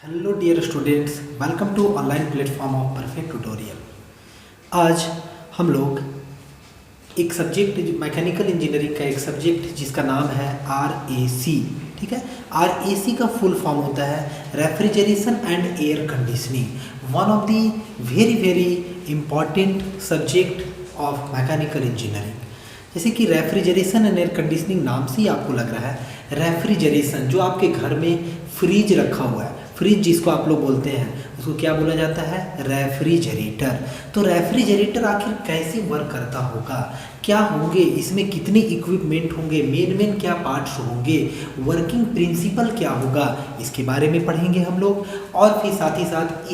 Hello dear students, welcome to online platform of perfect tutorial. आज हम लोग एक सब्जेक्ट मैकेनिकल इंजीनियरिंग का एक सब्जेक्ट जिसका नाम है RAC। ठीक है, RAC का फुल फॉर्म होता है refrigeration and air conditioning, one of the very important subject of mechanical engineering. जैसे कि रेफ्रिजरेशन एंड एयर कंडीशनिंग नाम से ही आपको लग रहा है, रेफ्रिजरेशन जो आपके घर में फ्रिज रखा हुआ है, फ्रिज जिसको आप लोग बोलते हैं उसको क्या बोला जाता है, रेफ्रिजरेटर। तो रेफ्रिजरेटर आखिर कैसे वर्क करता होगा, क्या होंगे इसमें, कितने इक्विपमेंट होंगे, मेन क्या पार्ट्स होंगे, वर्किंग प्रिंसिपल क्या होगा, इसके बारे में पढ़ेंगे हम लोग। और फिर साथ ही साथ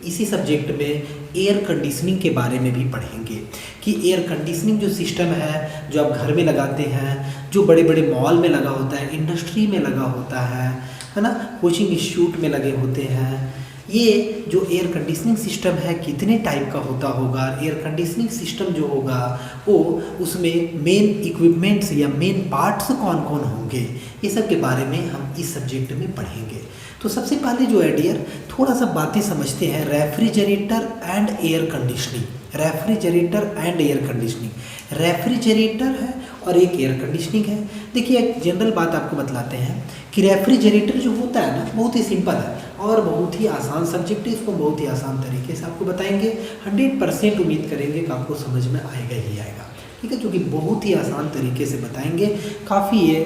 इसी सब्जेक्ट में एयर कंडीशनिंग के बारे में भी पढ़ेंगे कि एयर कंडीशनिंग जो सिस्टम है जो आप घर में लगाते हैं, जो बड़े बड़े मॉल में लगा होता है, इंडस्ट्री में लगा होता है ना, कोचिंग इंस्टीट्यूट में लगे होते हैं, ये जो एयर कंडीशनिंग सिस्टम है कितने टाइप का होता होगा, एयर कंडीशनिंग सिस्टम जो होगा वो उसमें मेन इक्विपमेंट्स या मेन पार्ट्स कौन कौन होंगे, ये सब के बारे में हम इस सब्जेक्ट में पढ़ेंगे। तो सबसे पहले जो है डियर, थोड़ा सा बातें समझते हैं refrigerator and air conditioning. Refrigerator and air conditioning, refrigerator है और एक एयर कंडीशनिंग है। देखिए एक जनरल बात आपको बतलाते हैं कि रेफ्रिजरेटर जो होता है ना, बहुत ही सिंपल है और बहुत ही आसान सब्जेक्ट है, इसको बहुत ही आसान तरीके से आपको बताएंगे। 100% उम्मीद करेंगे कि आपको समझ में आएगा ही आएगा। ठीक है, क्योंकि बहुत ही आसान तरीके से बताएंगे। काफ़ी ये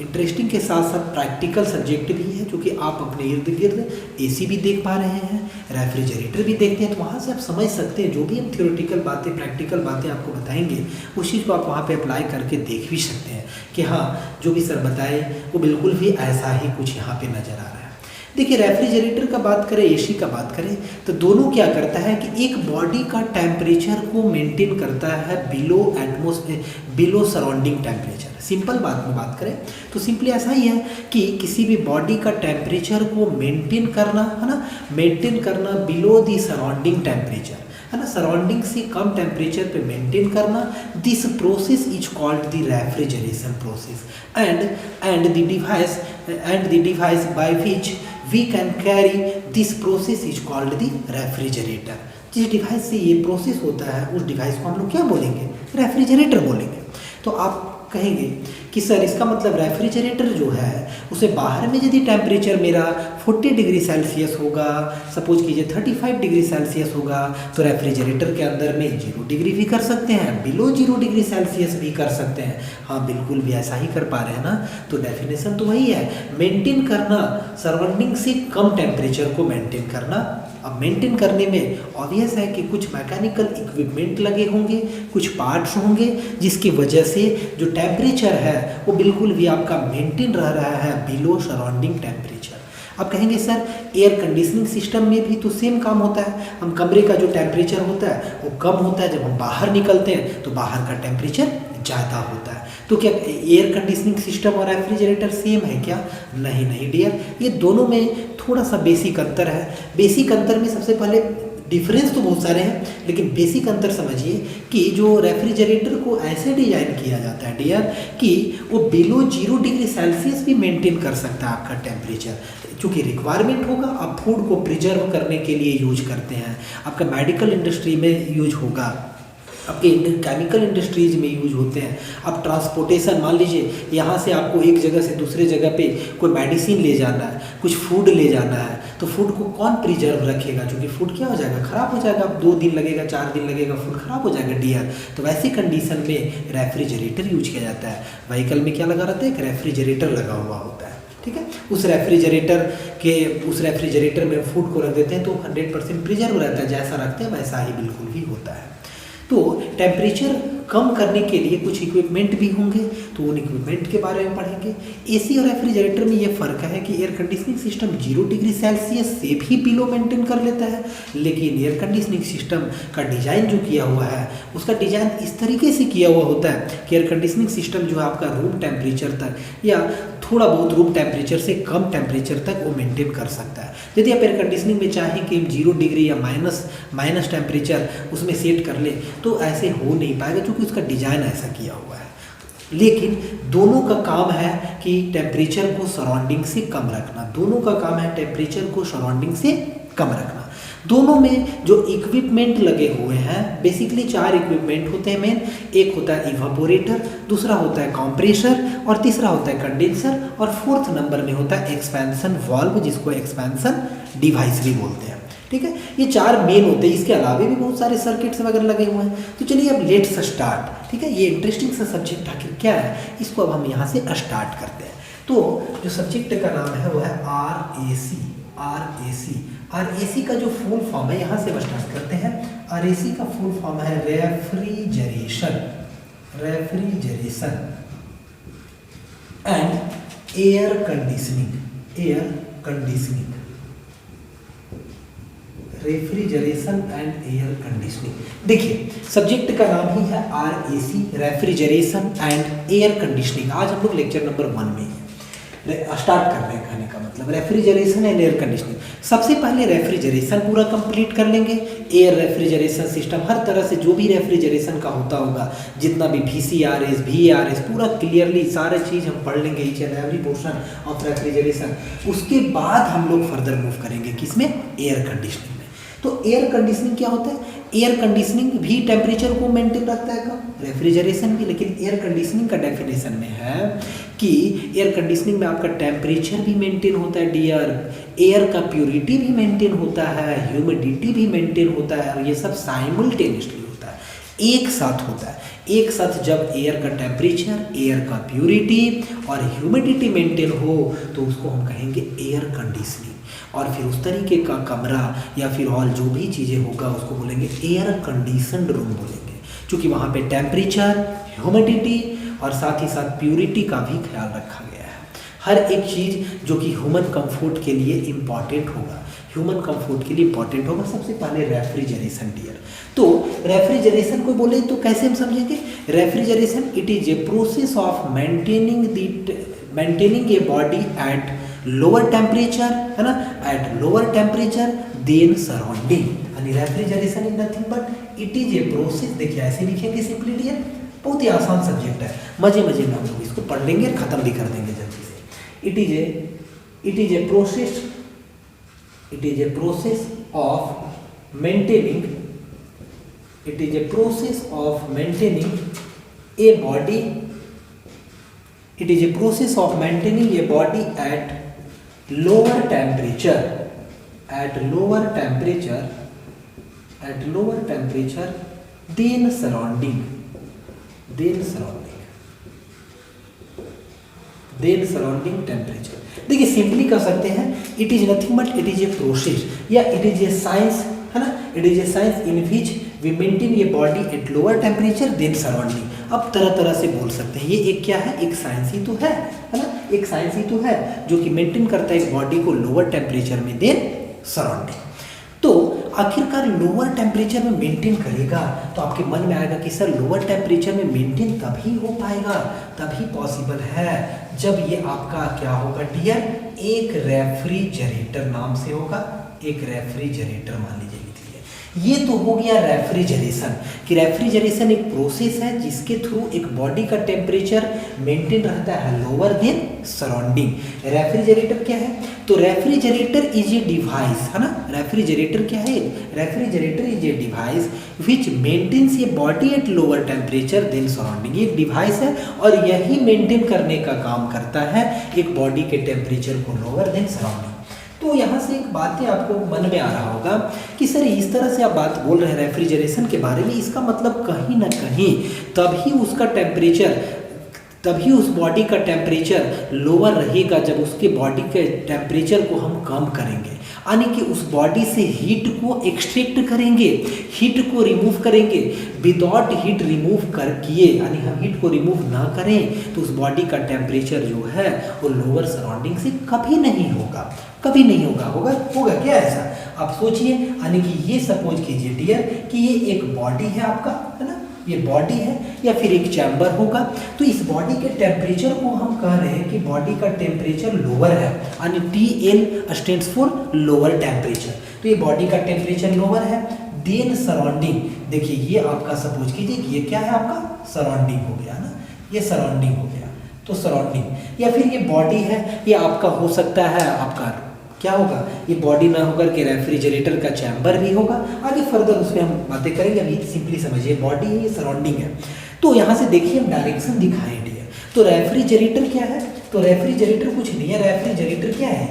इंटरेस्टिंग के साथ साथ प्रैक्टिकल सब्जेक्ट भी है, क्योंकि आप अपने इर्द गिर्द AC भी देख पा रहे हैं, रेफ्रिजरेटर भी देखते हैं, तो वहाँ से आप समझ सकते हैं जो भी हम थ्योरेटिकल बातें, प्रैक्टिकल बातें आपको बताएंगे उस चीज़ को आप वहाँ पे अप्लाई करके देख भी सकते हैं कि हाँ जो भी सर बताए वो बिल्कुल भी ऐसा ही कुछ यहाँ पे नज़र आ रहा है। देखिए रेफ्रिजरेटर का बात करें, AC का बात करें, तो दोनों क्या करता है कि एक बॉडी का टेम्परेचर को मेंटेन करता है बिलो सराउंडिंग टेम्परेचर। सिंपल बात में बात करें तो सिंपली ऐसा ही है कि किसी भी बॉडी का टेम्परेचर को मेंटेन करना है ना, मेंटेन करना बिलो दी सराउंडिंग टेम्परेचर है ना, सराउंडिंग से कम टेम्परेचर पे मेंटेन करना। This process is called the refrigeration process and the device by which we can carry this process is called the refrigerator. जिस डिवाइस से ये प्रोसेस होता है उस डिवाइस को हम लोग क्या बोलेंगे, रेफ्रिजरेटर बोलेंगे। तो आप कहेंगे कि सर इसका मतलब रेफ्रिजरेटर जो है उसे बाहर में यदि टेम्परेचर मेरा 40 डिग्री सेल्सियस होगा, सपोज कीजिए 35 डिग्री सेल्सियस होगा, तो रेफ्रिजरेटर के अंदर में 0 डिग्री भी कर सकते हैं, बिलो 0 डिग्री सेल्सियस भी कर सकते हैं। हाँ बिल्कुल भी ऐसा ही कर पा रहे हैं ना। तो डेफिनेशन तो वही है, मेंटेन करना, सराउंडिंग से कम टेम्परेचर को मेंटेन करना। अब मेंटेन करने में ऑब्वियस है कि कुछ मैकेनिकल इक्विपमेंट लगे होंगे, कुछ पार्ट्स होंगे जिसकी वजह से जो टेम्परेचर है वो बिल्कुल भी आपका मेंटेन रह रहा है बिलो सराउंडिंग टेम्परेचर। अब कहेंगे सर एयर कंडीशनिंग सिस्टम में भी तो सेम काम होता है, हम कमरे का जो टेम्परेचर होता है वो कम होता है, जब हम बाहर निकलते हैं तो बाहर का टेम्परेचर ज़्यादा होता है। तो क्या एयर कंडीशनिंग सिस्टम और रेफ्रिजरेटर सेम है क्या? नहीं डियर, ये दोनों में थोड़ा सा बेसिक अंतर है। बेसिक अंतर में सबसे पहले, डिफरेंस तो बहुत सारे हैं लेकिन बेसिक अंतर समझिए कि जो रेफ्रिजरेटर को ऐसे डिजाइन किया जाता है डियर कि वो बिलो 0 डिग्री सेल्सियस भी मेंटेन कर सकता है आपका टेम्परेचर, चूँकि रिक्वायरमेंट होगा। आप फूड को प्रिजर्व करने के लिए यूज करते हैं, आपका मेडिकल इंडस्ट्री में यूज होगा, आपके केमिकल इंडस्ट्रीज में यूज होते हैं। आप ट्रांसपोर्टेशन, मान लीजिए यहाँ से आपको एक जगह से दूसरे जगह पे कोई मेडिसिन ले जाना है, कुछ फूड ले जाना है, तो फूड को कौन प्रिजर्व रखेगा, क्योंकि फूड क्या हो जाएगा, ख़राब हो जाएगा। 2 दिन लगेगा, 4 दिन लगेगा, फूड ख़राब हो जाएगा डियर। तो वैसी कंडीशन में रेफ्रिजरेटर यूज किया जाता है। व्हीकल में क्या लगा रहता है, एक रेफ्रिजरेटर लगा हुआ होता है। ठीक है, उस रेफ्रिजरेटर में फूड को रख देते हैं तो 100% प्रिजर्व रहता है, जैसा रखते हैं वैसा ही बिल्कुल भी होता है। तो टेम्परेचर कम करने के लिए कुछ इक्विपमेंट भी होंगे, तो उन इक्विपमेंट के बारे में पढ़ेंगे। AC और रेफ्रिजरेटर में ये फ़र्क है कि air conditioning system 0 degree Celsius से भी बिलो मेंटेन कर लेता है, लेकिन एयर कंडीशनिंग सिस्टम का डिज़ाइन जो किया हुआ है उसका डिज़ाइन इस तरीके से किया हुआ होता है कि एयर कंडीशनिंग सिस्टम जो है आपका रूम टेम्परेचर तक या थोड़ा बहुत रूम टेम्परेचर से कम टेम्परेचर तक वो मेंटेन कर सकता है। यदि आप एयर कंडीशनिंग में चाहें कि 0 डिग्री या माइनस टेम्परेचर उसमें सेट कर ले तो ऐसे हो नहीं पाएगा, क्योंकि उसका डिज़ाइन ऐसा किया हुआ है। लेकिन दोनों का काम है कि टेम्परेचर को सराउंडिंग से कम रखना, दोनों का काम है टेम्परेचर को सराउंडिंग से कम रखना। दोनों में जो इक्विपमेंट लगे हुए हैं, बेसिकली 4 इक्विपमेंट होते हैं मेन। एक होता है इवापोरेटर, दूसरा होता है कंप्रेसर, और तीसरा होता है कंडेंसर, और 4th नंबर में होता है एक्सपेंशन वाल्व, जिसको एक्सपेंशन डिवाइस भी बोलते हैं। ठीक है, ये 4 मेन होते हैं, इसके अलावा भी बहुत सारे सर्किट्स वगैरह लगे हुए हैं। तो चलिए अब लेट्स स्टार्ट। ठीक है, ये इंटरेस्टिंग सा सब्जेक्ट आखिर क्या है, इसको अब हम यहाँ से स्टार्ट करते हैं। तो जो सब्जेक्ट का नाम है वो है RAC का जो फुल फॉर्म है, यहाँ से स्टार्ट करते हैं। RAC का फुल फॉर्म है refrigeration and air conditioning. Refrigeration and air conditioning. देखिए सब्जेक्ट का नाम ही है RAC, refrigeration and air conditioning. आज हम लोग लेक्चर नंबर 1 में स्टार्ट कर रहे हैं। कहने का मतलब रेफ्रिजरेशन एंड एयर कंडीशनिंग। सबसे पहले रेफ्रिजरेशन पूरा कंप्लीट कर लेंगे। एयर रेफ्रिजरेशन सिस्टम, हर तरह से जो भी रेफ्रिजरेशन का होता होगा, जितना भी VCRS, VARS, पूरा क्लियरली सारे चीज़ हम पढ़ लेंगे, each and every portion of refrigeration. उसके बाद हम लोग फर्दर मूव करेंगे किसमें, एयर कंडीशनिंग में। तो एयर कंडीशनिंग क्या होता है, एयर कंडीशनिंग भी टेम्परेचर को मेंटेन रखता है, रेफ्रिजरेशन भी। लेकिन एयर कंडीशनिंग का डेफिनेशन में है कि एयर कंडीशनिंग में आपका टेम्परेचर भी मेंटेन होता है डियर, एयर का प्योरिटी भी मेंटेन होता है, ह्यूमिडिटी भी मेंटेन होता है, और ये सब साइमल्टेनियसली होता है, एक साथ होता है। एक साथ जब एयर का टेम्परेचर, एयर का प्योरिटी और ह्यूमिडिटी मेंटेन हो तो उसको हम कहेंगे एयर कंडीशनिंग। और फिर उस तरीके का कमरा या फिर हॉल जो भी चीज़ें होगा उसको बोलेंगे एयर कंडीशनड रूम बोलेंगे, क्योंकि वहाँ पे टेम्परेचर, ह्यूमिडिटी और साथ ही साथ प्यूरिटी का भी ख्याल रखा गया है। हर एक चीज़ जो कि ह्यूमन कंफर्ट के लिए इम्पॉर्टेंट होगा, सबसे पहले रेफ्रिजरेशन डियर। तो रेफ्रिजरेशन को बोले तो कैसे हम समझेंगे, refrigeration it is a process of maintaining a body at lower temperature, है ना, at lower temperature than surrounding. यानी refrigeration is nothing but it is a process. देखिए ऐसे लिखेंगे सिंपली डियर, बहुत ही आसान सब्जेक्ट है, मजे में हम लोग इसको पढ़ लेंगे और खत्म भी कर देंगे जल्दी से। It is a process of maintaining a body at lower temperature than surrounding temperature। देखिए सिंपली कर सकते हैं, it is nothing but it is a process या इट इज ए साइंस, है ना, it is a science in which we maintain a body at lower temperature than surrounding. अब तरह तरह से बोल सकते हैं, ये एक क्या है, एक साइंस ही तो है ना, एक साइंस ही तो है जो कि मेंटेन करता है एक बॉडी को लोअर टेम्परेचर में देन सराउंडिंग। तो आखिरकार लोअर टेम्परेचर में मेंटेन करेगा तो आपके मन में आएगा कि सर लोअर टेम्परेचर में मेंटेन तभी हो पाएगा, तभी पॉसिबल है जब ये आपका क्या होगा डियर, एक रेफ्रिजरेटर नाम से होगा, एक रेफ्रिजरेटर मान लीजिए। ये तो हो गया रेफ्रिजरेशन, कि रेफ्रिजरेशन एक प्रोसेस है जिसके थ्रू एक बॉडी का टेम्परेचर मेंटेन रहता है लोअर देन सराउंडिंग। रेफ्रिजरेटर क्या है, तो रेफ्रिजरेटर इज ए डिवाइस, है ना, रेफ्रिजरेटर क्या है, refrigerator is a device which maintains a body at lower temperature than surrounding. ये एक डिवाइस है और यही मेंटेन करने का काम करता है एक बॉडी के टेम्परेचर को लोअर देन सराउंडिंग। तो यहाँ से एक बात आपको मन में आ रहा होगा कि सर इस तरह से आप बात बोल रहे हैं रेफ्रिजरेशन के बारे में, इसका मतलब कहीं ना कहीं तभी उस बॉडी का टेम्परेचर लोअर रहेगा जब उसके बॉडी के टेम्परेचर को हम कम करेंगे, यानी कि उस बॉडी से हीट को एक्सट्रैक्ट करेंगे, हीट को रिमूव करेंगे। विदाउट हीट रिमूव किए, यानी हम हीट को रिमूव ना करें तो उस बॉडी का टेम्परेचर जो है वो लोअर सराउंडिंग से कभी नहीं होगा, होगा क्या ऐसा, आप सोचिए। यानी कि ये सपोज कीजिए डियर कि ये एक बॉडी है आपका, है ना, ये बॉडी है या फिर एक चैम्बर होगा, तो इस बॉडी के टेम्परेचर को हम कह रहे हैं कि बॉडी का टेम्परेचर लोअर है, यानी TL stands for lower temperature. तो ये बॉडी का टेम्परेचर लोअर है देन सराउंडिंग। देखिए ये आपका सपोज कीजिए कि ये क्या है आपका सराउंडिंग हो गया ना, ये सराउंडिंग हो गया। तो सराउंडिंग या फिर ये बॉडी है, ये आपका हो सकता है, आपका क्या होगा, ये बॉडी ना होकर के रेफ्रिजरेटर का चैम्बर भी होगा। आगे फर्दर उस पर हम बातें करेंगे, अभी सिंपली समझिए बॉडी है, ये सराउंडिंग है। तो यहाँ से देखिए हम डायरेक्शन दिखाएं डियर। तो रेफ्रिजरेटर क्या है, तो रेफ्रिजरेटर कुछ नहीं है, रेफ्रिजरेटर क्या है,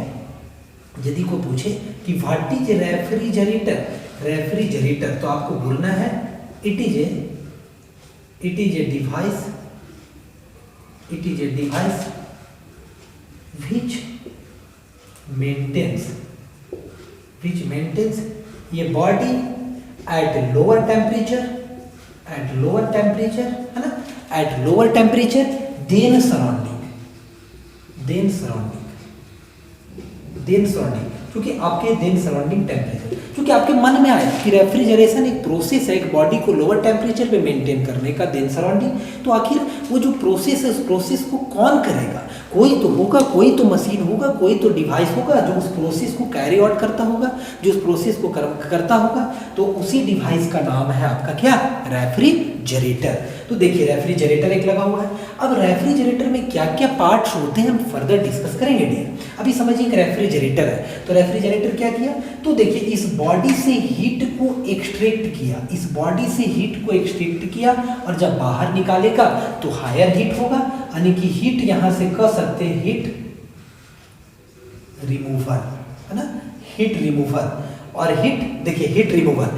यदि को पूछे कि व्हाट इज रेफ्रिजरेटर, रेफ्रिजरेटर तो आपको बोलना है it is a device, it is a device which maintains ये बॉडी एट लोअर टेम्परेचर, है ना, at lower temperature than surrounding, क्योंकि आपके देन सराउंडिंग टेम्परेचर, क्योंकि आपके मन में आए कि रेफ्रिजरेशन एक प्रोसेस है, एक बॉडी को लोअर टेम्परेचर पे मेंटेन करने का, देन सराउंडिंग। तो आखिर वो जो प्रोसेस है, उस प्रोसेस को कौन करेगा, कोई तो होगा, कोई तो मशीन होगा, कोई तो डिवाइस होगा जो उस प्रोसेस को कैरी आउट करता होगा, जो उस प्रोसेस को करता होगा। तो उसी डिवाइस का नाम है आपका क्या, रेफ्रिजरेटर। तो देखिए रेफ्रिजरेटर एक लगा हुआ है। अब रेफ्रिजरेटर में क्या क्या पार्ट्स होते हैं हम फर्दर डिस्कस करेंगे डियर। अभी समझिए एक रेफ्रिजरेटर है, तो रेफ्रिजरेटर क्या किया, तो देखिए इस बॉडी से हीट को एक्सट्रैक्ट किया, इस बॉडी से हीट को एक्सट्रैक्ट किया, और जब बाहर निकालेगा तो हायर हीट होगा, यानी कि हीट यहां से कह सकते हैं हीट रिमूवल, है ना, हीट रिमूवल। और हीट देखिए heat removal,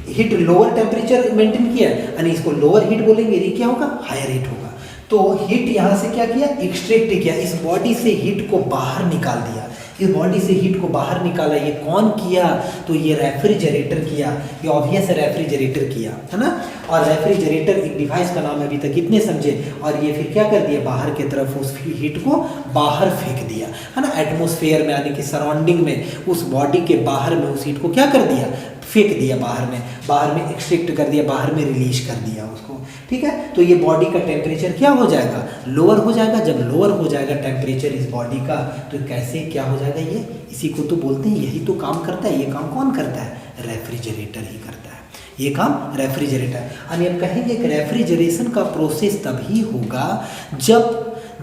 heat lower temperature maintain किया, यानी इसको लोअर हीट बोलेंगे, ये क्या होगा, हायर हीट होगा। तो हीट यहां से क्या किया, एक्सट्रैक्ट किया, इस बॉडी से हीट को बाहर निकाल दिया, इस बॉडी से हीट को बाहर निकाला। ये कौन किया, तो ये रेफ्रिजरेटर किया, ये ऑब्वियस है रेफ्रिजरेटर किया, है ना। और रेफ्रिजरेटर एक डिवाइस का नाम है, अभी तक इतने समझे। और ये फिर क्या कर दिया, बाहर की तरफ उस हीट को बाहर फेंक दिया, है ना, एटमोस्फेयर में, यानी कि सराउंडिंग में, उस बॉडी के बाहर में उस हीट को क्या कर दिया, फेंक दिया बाहर में एक्सट्रैक्ट कर दिया, बाहर में रिलीज कर दिया उसको, ठीक है। तो ये बॉडी का टेम्परेचर क्या हो जाएगा, लोअर हो जाएगा। जब लोअर हो जाएगा टेम्परेचर इस बॉडी का, तो कैसे क्या हो जाएगा, ये इसी को तो बोलते हैं, यही तो काम करता है। ये काम कौन करता है, रेफ्रिजरेटर ही करता है, ये काम रेफ्रिजरेटर। यानी आप कहेंगे कि रेफ्रिजरेशन का प्रोसेस तभी होगा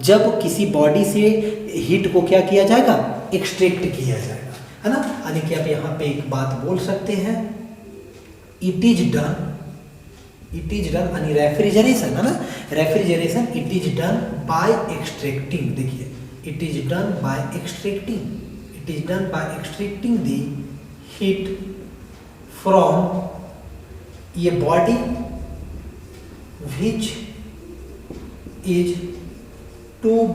जब किसी बॉडी से हीट को क्या किया जाएगा, एक्सट्रैक्ट किया जाएगा, है ना। यानी कि आप यहाँ पे एक बात बोल सकते हैं, इट इज डन, यानी रेफ्रिजरेशन, है ना, refrigeration it is done by extracting, देखिए it is done by extracting the heat from ये body which is to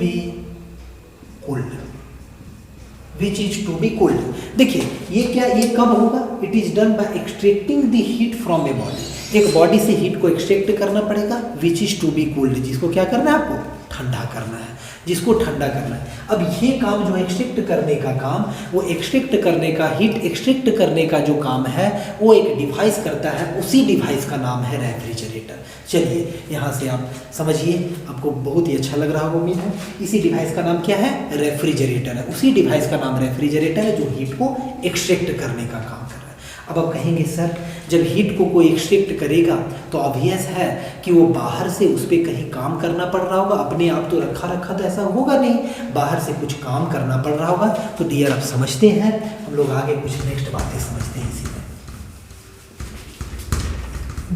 be cooled, देखिए ये क्या, ये कब होगा, it is done by extracting the heat from a body, एक बॉडी से हीट को एक्सट्रैक्ट करना पड़ेगा, which is to be cooled, जिसको क्या करना है, आपको ठंडा करना है, जिसको ठंडा करना है। अब ये काम जो एक्सट्रैक्ट करने का काम, वो एक्सट्रैक्ट करने का, हीट एक्सट्रैक्ट करने का जो काम है, वो एक डिवाइस करता है, उसी डिवाइस का नाम है रेफ्रिजरेटर। चलिए यहाँ से आप समझिए, आपको बहुत ही अच्छा लग रहा होगा उम्मीद है। इसी डिवाइस का नाम क्या है, रेफ्रिजरेटर है, उसी डिवाइस का नाम रेफ्रिजरेटर है, जो हीट को एक्सट्रैक्ट करने का काम कर रहा है। अब आप कहेंगे सर जब हीट को कोई एक्सट्रैक्ट करेगा तो ऑब्वियस है कि वो बाहर से उस पर कहीं काम करना पड़ रहा होगा, अपने आप तो रखा तो ऐसा होगा नहीं, बाहर से कुछ काम करना पड़ रहा होगा। तो डियर आप समझते हैं, हम लोग आगे कुछ नेक्स्ट बातें समझते हैं इसी में।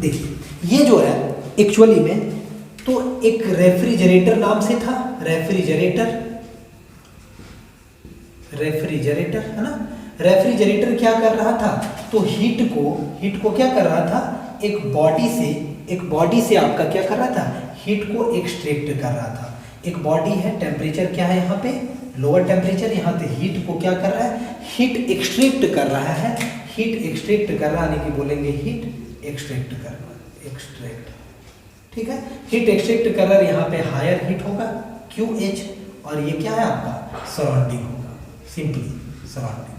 देखिए ये जो है एक्चुअली में तो एक रेफ्रिजरेटर नाम से था, रेफ्रिजरेटर है ना। रेफ्रिजरेटर क्या कर रहा था, तो हीट को क्या कर रहा था, एक बॉडी से आपका क्या कर रहा था, हीट को एक्सट्रैक्ट कर रहा था। एक बॉडी है, टेम्परेचर क्या है यहाँ पे, लोअर टेम्परेचर, यहाँ पे हीट को क्या कर रहा है, हीट एक्सट्रैक्ट कर रहा है, यानी कि बोलेंगे हीट एक्सट्रैक्ट करना, ठीक है, हीट एक्सट्रैक्ट कर रहा है, यहाँ पे हायर हीट होगा QH, और ये क्या है आपका सराउंडिंग होगा, सिंपली सराउंडिंग।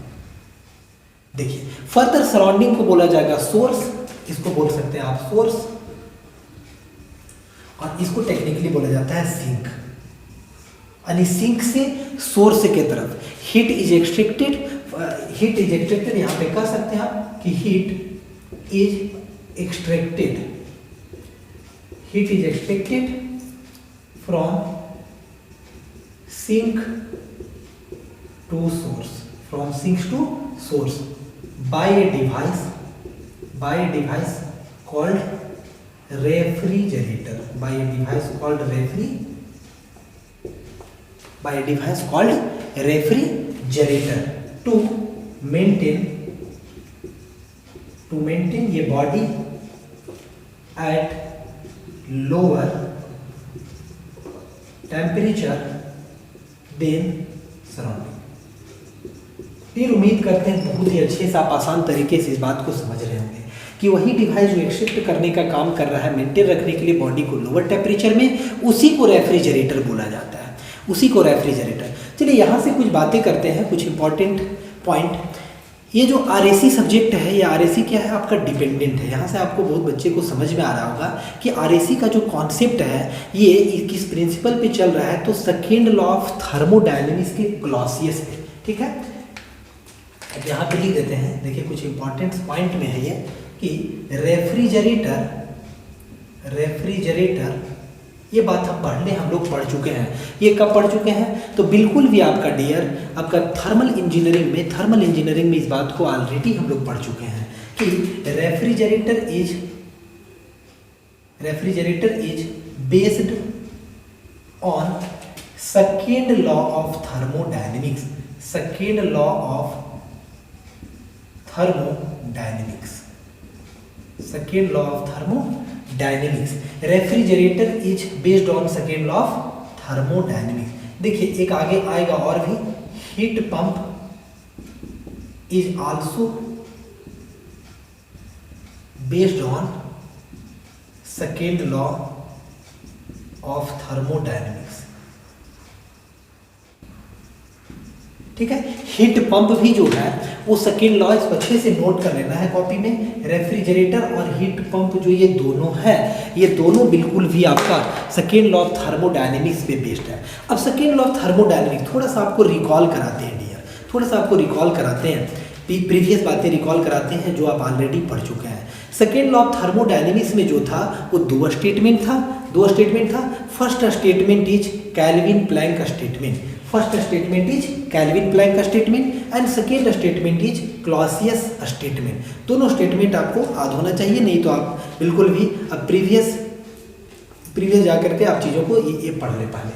देखिए फर्दर सराउंडिंग को बोला जाएगा सोर्स, इसको बोल सकते हैं आप सोर्स, और इसको टेक्निकली बोला जाता है सिंक। यानी सिंक से सोर्स के तरफ हीट इज एक्सट्रैक्टेड, यहाँ पे कह सकते हैं आप कि heat is extracted from sink to source, from sink to source by a device called refrigerator, by a device called refrigerator to maintain ये body at lower temperature than surrounding। फिर उम्मीद करते हैं बहुत ही अच्छे से आप आसान तरीके से इस बात को समझ रहे होंगे कि वही डिवाइस जो एक्सेप्ट करने का काम कर रहा है, मेंटेन रखने के लिए बॉडी को लोअर टेम्परेचर में, उसी को रेफ्रिजरेटर बोला जाता है, उसी को रेफ्रिजरेटर। चलिए यहाँ से कुछ बातें करते हैं, कुछ इंपॉर्टेंट पॉइंट। ये जो RAC सब्जेक्ट है, ये RAC क्या है, आपका डिपेंडेंट है। यहाँ से आपको बहुत बच्चे को समझ में आ रहा होगा कि RAC का जो कॉन्सेप्ट है ये किस प्रिंसिपल पे चल रहा है, तो सेकेंड लॉ ऑफ थर्मोडायनेमिक्स के क्लॉसियस पे, ठीक है। अब यहाँ पे लिख देते हैं, देखिए कुछ इंपॉर्टेंट पॉइंट में है ये कि रेफ्रिजरेटर ये बात हम लोग पढ़ चुके हैं। ये कब पढ़ चुके हैं, तो बिल्कुल भी आपका डियर आपका थर्मल इंजीनियरिंग में इस बात को ऑलरेडी हम लोग पढ़ चुके हैं कि refrigerator is based on second law of thermodynamics, second law of thermodynamics। Refrigerator is based on second law of thermodynamics. देखिए एक आगे आएगा और भी, heat pump is also based on second law of thermodynamics, ठीक है। हीट पंप भी जो है वो सेकेंड लॉ, इसको अच्छे से नोट कर लेना है कॉपी में। रेफ्रिजरेटर और हीट पंप जो ये दोनों है, ये दोनों बिल्कुल भी आपका सेकेंड लॉ ऑफ थर्मोडायनेमिक्स पे बेस्ड है। अब सेकेंड लॉ ऑफ थर्मोडायनेमिक्स थोड़ा सा आपको रिकॉल कराते हैं डियर, थोड़ा सा आपको रिकॉल कराते हैं, प्रीवियस बातें रिकॉल कराते हैं जो आप ऑलरेडी पढ़ चुके हैं। सेकेंड लॉ ऑफ थर्मोडायनेमिक्स में जो था वो दो स्टेटमेंट था। First statement is Kelvin Planck statement, and second statement is Clausius statement. दोनों स्टेटमेंट आपको याद होना चाहिए, नहीं तो आप बिल्कुल भी अब प्रीवियस जाकर के आप चीज़ों को ये पढ़ ले पहले,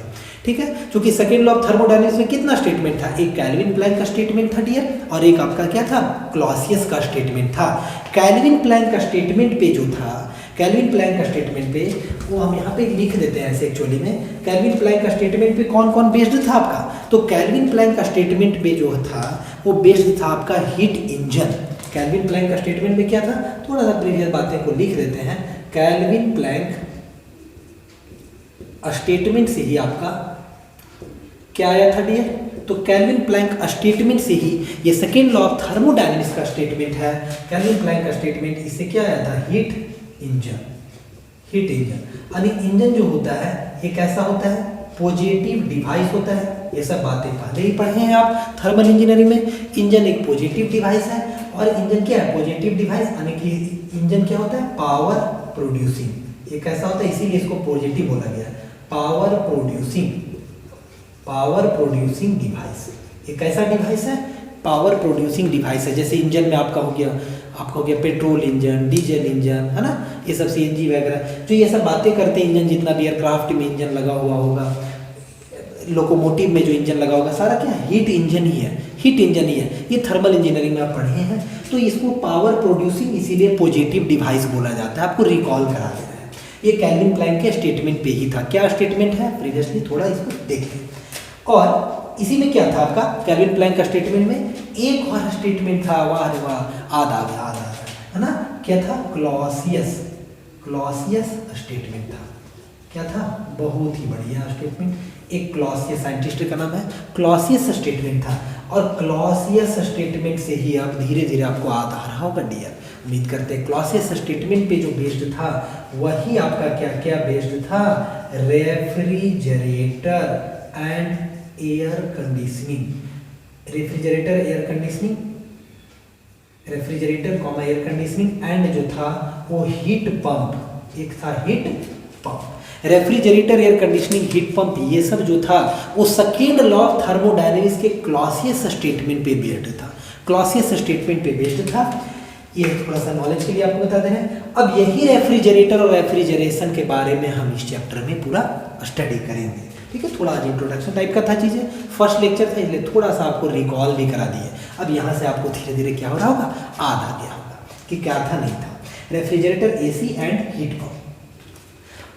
ठीक है। क्योंकि सेकेंड लॉ ऑफ थर्मोडायनेमिक्स में कितना स्टेटमेंट था, एक कैल्विन प्लैंक का स्टेटमेंट था डियर, और एक आपका क्या था, क्लॉसियस का स्टेटमेंट था। कैल्विन प्लैंक का स्टेटमेंट पे जो था, कैल्विन प्लैंक का स्टेटमेंट पे वो हम यहाँ पे लिख देते हैं ऐसे एक्चुअली में। कैल्विन प्लैंक का स्टेटमेंट पे कौन कौन बेस्ड था आपका, तो कैल्विन प्लैंक का स्टेटमेंट पे जो था वो बेस्ड था आपका हीट इंजन। कैल्विन प्लैंक का स्टेटमेंट पे क्या था, थोड़ा सा प्रीवियस बातें को लिख देते हैं। कैल्विन प्लैंक स्टेटमेंट से ही आपका क्या आया था डियर, तो कैल्विन प्लैंक स्टेटमेंट से ही ये सेकेंड लॉ ऑफ थर्मोडायनेमिक्स का स्टेटमेंट है। कैल्विन प्लैंक का स्टेटमेंट इससे क्या आया था, हीट इंजन। यानी इंजन जो होता है ये कैसा होता है, पॉजिटिव डिवाइस होता है। ये सब बातें पहले ही पढ़े हैं आप थर्मल इंजीनियरिंग में। इंजन एक पॉजिटिव डिवाइस है, और इंजन क्या है, पॉजिटिव डिवाइस, यानी कि इंजन क्या होता है, पावर प्रोड्यूसिंग। ये कैसा होता है, इसीलिए इसको पॉजिटिव बोला गया, पावर प्रोड्यूसिंग डिवाइस। ये कैसा डिवाइस है, पावर प्रोड्यूसिंग डिवाइस है। जैसे इंजन में आपका हो गया पेट्रोल इंजन, डीजल इंजन, है ना, ये सब CNG वगैरह जो ये सब बातें करते हैं। इंजन जितना भी एयरक्राफ्ट में इंजन लगा हुआ होगा, लोकोमोटिव में जो इंजन लगा होगा, सारा क्या हीट इंजन ही है। ये थर्मल इंजीनियरिंग में आप पढ़े हैं, तो इसको पावर प्रोड्यूसिंग इसीलिए पॉजिटिव डिवाइस बोला जाता है। आपको रिकॉल करा देना है, ये कैल्विन प्लैंक के स्टेटमेंट पे ही था। क्या स्टेटमेंट है, प्रीवियसली थोड़ा इसको देखते हैं। और इसी में क्या था आपका, कैल्विन प्लैंक का स्टेटमेंट में एक और स्टेटमेंट था, वाह याद आ गया, है ना, क्या था, क्लॉसियस स्टेटमेंट था। क्या था, बहुत ही बढ़िया स्टेटमेंट, एक क्लॉसियस, साइंटिस्ट का नाम है, क्लॉसियस स्टेटमेंट था। और क्लॉसियस स्टेटमेंट से ही अब धीरे धीरे आपको याद आ रहा होगा डियर, उम्मीद करते हैं। क्लॉसियस स्टेटमेंट पे जो बेस्ड था वही आपका क्या बेस्ड था, refrigerator and air conditioning. Refrigerator air conditioning and जो था वो हीट पंप, एक था heat pump. Refrigerator, air conditioning, heat pump, ये सब जो था वो सेकेंड लॉ ऑफ थर्मोडायनेमिक्स के क्लॉसियस स्टेटमेंट पे बेस्ड था, क्लॉसियस स्टेटमेंट पे बेस्ड था। ये थोड़ा सा नॉलेज के लिए आपको बता दें। अब यही रेफ्रिजरेटर और रेफ्रिजरेशन के बारे में हम इस चैप्टर में पूरा स्टडी करेंगे, ठीक है। थोड़ा आज इंट्रोडक्शन टाइप का था चीज़ें, फर्स्ट लेक्चर था इसलिए थोड़ा सा आपको रिकॉल भी करा दिए। अब यहाँ से आपको धीरे धीरे क्या हो रहा होगा, याद आ गया होगा कि क्या था नहीं था। Refrigerator, AC and heat pump.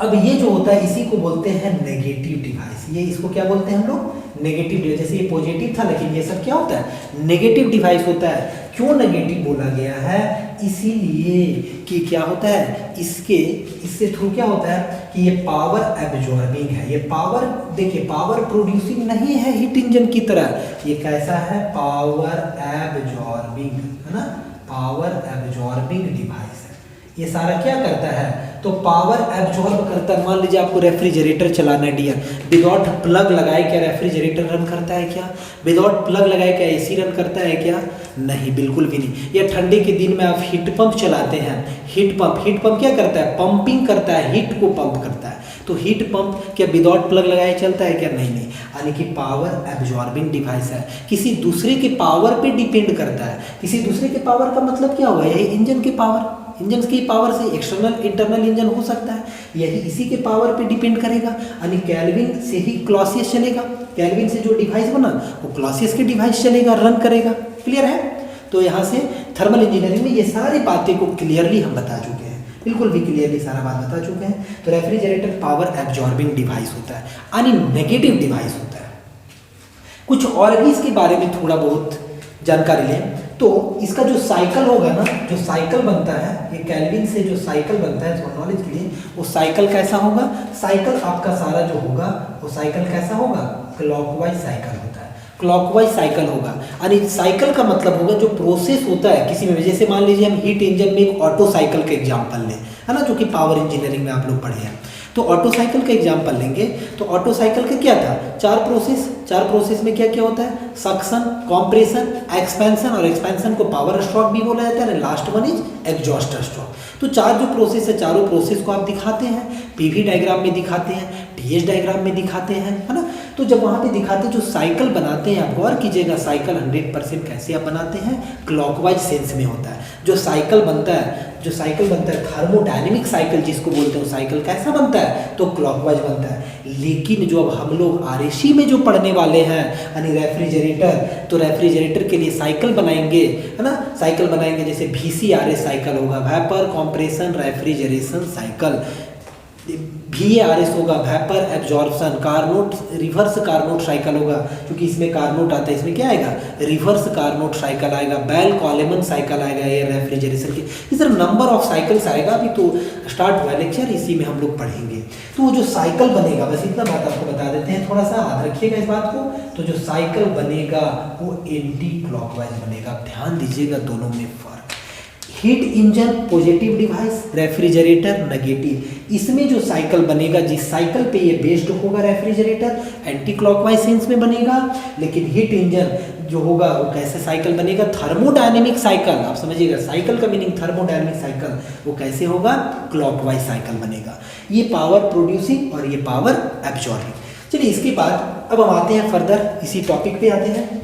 अब ये जो होता है इसी को बोलते हैं नेगेटिव डिवाइस। ये इसको क्या बोलते हैं हम लोग, नेगेटिव डिवाइस। जैसे ये पॉजिटिव था लेकिन ये सब क्या होता है, नेगेटिव डिवाइस होता है। क्यों नेगेटिव बोला गया है, इसीलिए कि क्या होता है, इससे थ्रू क्या होता है कि ये पावर एब्जॉर्बिंग है। ये पावर देखिए, पावर प्रोड्यूसिंग नहीं है हीट इंजन की तरह, ये कैसा है, पावर एब्जॉर्बिंग, है ना, पावर एब्जॉर्बिंग डिवाइस है। ये सारा क्या करता है, तो पावर एब्जॉर्ब करता है। मान लीजिए आपको रेफ्रिजरेटर चलाना है डियर, विदाउट प्लग लगाए क्या रेफ्रिजरेटर रन करता है क्या, विदाउट प्लग लगाए क्या एसी रन करता है क्या, नहीं, बिल्कुल भी नहीं। या ठंडे के दिन में आप हीट पंप चलाते हैं, हीट पंप क्या करता है, पंपिंग करता है, हीट को पंप करता है। तो हीट पंप क्या विदाउट प्लग लगाए चलता है क्या, नहीं। यानी कि पावर एब्जॉर्बिंग डिवाइस है, किसी दूसरे के पावर पे डिपेंड करता है। किसी दूसरे के पावर का मतलब क्या हुआ, यही इंजन के पावर, इंजन की पावर से एक्सटर्नल इंटरनल इंजन हो सकता है, यही इसी के पावर पे डिपेंड करेगा। यानी केल्विन से ही क्लॉसियस चलेगा, केल्विन से जो डिवाइस बना वो क्लॉसियस के डिवाइस चलेगा, रन करेगा। क्लियर है। तो यहाँ से थर्मल इंजीनियरिंग में ये सारी बातें को क्लियरली हम बता चुके हैं, बिल्कुल भी क्लियरली सारा बात बता चुके हैं। तो रेफ्रिजरेटर पावर एब्जॉर्बिंग डिवाइस होता है, यानी नेगेटिव डिवाइस होता है। कुछ और भी इसके बारे में थोड़ा बहुत जानकारी लें तो इसका जो साइकिल होगा ना, जो साइकिल बनता है, ये केल्विन से जो साइकिल बनता है, थोड़ा नॉलेज के लिए, वो साइकिल कैसा होगा, साइकिल आपका सारा जो होगा वो साइकिल कैसा होगा, क्लॉकवाइज साइकिल होता है, क्लॉकवाइज साइकिल होगा। यानी साइकिल का मतलब होगा जो प्रोसेस होता है किसी में, जैसे मान लीजिए हम हीट इंजन में एक ऑटो साइकिल का एग्जाम्पल लें, है ना, जो कि पावर इंजीनियरिंग में आप लोग पढ़े हैं। तो ऑटो साइकिल का एग्जाम्पल लेंगे तो ऑटो साइकिल का क्या था, चार प्रोसेस में क्या क्या होता है, सक्शन, कॉम्प्रेशन, एक्सपेंशन, और एक्सपेंशन को पावर स्ट्रोक भी बोला जाता है, last one is exhaust stroke. तो चार जो प्रोसेस है, चारों प्रोसेस को आप दिखाते हैं, पीवी डायग्राम में दिखाते हैं, टीएस डायग्राम में दिखाते हैं, है ना। तो जब वहाँ पे दिखाते हैं, जो साइकिल बनाते हैं, आप गौर कीजिएगा, साइकिल 100% कैसे आप बनाते हैं, क्लॉकवाइज सेंस में होता है। जो साइकिल बनता है थर्मोडायनेमिक साइकिल जिसको बोलते हैं, साइकिल कैसा बनता है, तो क्लॉकवाइज बनता है। लेकिन जो अब हम लोग आरएसी में जो पढ़ने वाले हैं, यानी रेफ्रिजरेटर, तो रेफ्रिजरेटर के लिए साइकिल बनाएंगे, है ना, साइकिल बनाएंगे, जैसे VCRS साइकिल होगा, vapour compression refrigeration cycle. VARS होगा, vapour absorption, Carnot, reverse Carnot cycle होगा, क्योंकि इसमें कार्नोट आता है, इसमें क्या आएगा, रिवर्स कार्नोट साइकिल आएगा, बेल कॉलेमन साइकिल आएगा, ये रेफ्रिजरेशन के, इस तरह नंबर ऑफ साइकिल्स आएगा। अभी तो स्टार्ट हुआ लेक्चर, इसी में हम लोग पढ़ेंगे। तो वो जो साइकिल बनेगा, बस इतना बात आपको बता देते हैं, थोड़ा सा याद रखिएगा इस बात को। तो जो साइकिल बनेगा वो एंटी क्लॉकवाइज बनेगा, ध्यान दीजिएगा दोनों में फर्क। Heat engine positive device, refrigerator negative. इसमें जो साइकिल बनेगा, जिस साइकिल पे ये बेस्ड होगा रेफ्रिजरेटर, एंटी क्लॉकवाइज सेंस में बनेगा। लेकिन हीट इंजन जो होगा वो कैसे साइकिल बनेगा, थर्मोडायनेमिक साइकिल। आप समझिएगा, साइकिल का मीनिंग थर्मोडायनेमिक साइकिल, वो कैसे होगा, क्लॉकवाइज साइकिल बनेगा। ये पावर प्रोड्यूसिंग और ये पावर एब्जॉर्बिंग। चलिए इसके बाद अब हम आते हैं फर्दर, इसी टॉपिक पे आते हैं।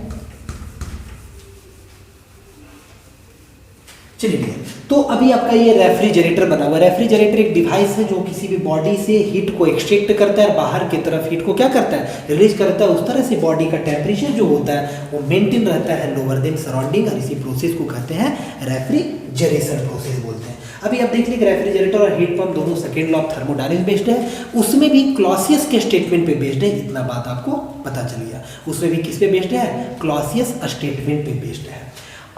चलिए, तो अभी आपका ये रेफ्रिजरेटर बना हुआ है। रेफ्रिजरेटर एक डिवाइस है जो किसी भी बॉडी से हीट को एक्सट्रैक्ट करता है, बाहर की तरफ हीट को क्या करता है, रिलीज करता है। उस तरह से बॉडी का टेम्परेचर जो होता है वो मेंटेन रहता है लोअर देन सराउंडिंग, और इसी प्रोसेस को कहते हैं रेफ्रिजरेशन प्रोसेस बोलते हैं। अभी आप देख लीजिए, रेफ्रिजरेटर और हीट पंप दोनों second law of thermodynamics based है, उसमें भी क्लॉसियस के स्टेटमेंट पे बेस्ड है। इतना बात आपको पता चल गया, उसमें भी किस पे बेस्ड है, क्लॉसियस स्टेटमेंट पे बेस्ड है।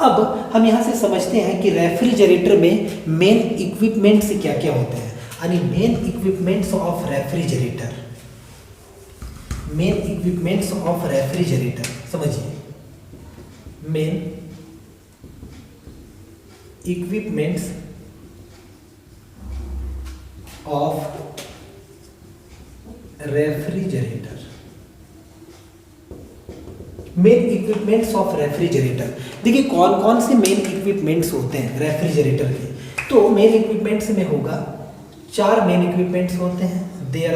अब हम यहाँ से समझते हैं कि रेफ्रिजरेटर में मेन इक्विपमेंट्स क्या क्या होते हैं। यानी main equipments of refrigerator, main equipments of refrigerator समझिए, main equipments of refrigerator, main equipments of refrigerator. देखिए कौन कौन से मेन इक्विपमेंट्स होते हैं रेफ्रिजरेटर के। तो मेन इक्विपमेंट्स में होगा, चार मेन इक्विपमेंट्स होते हैं, there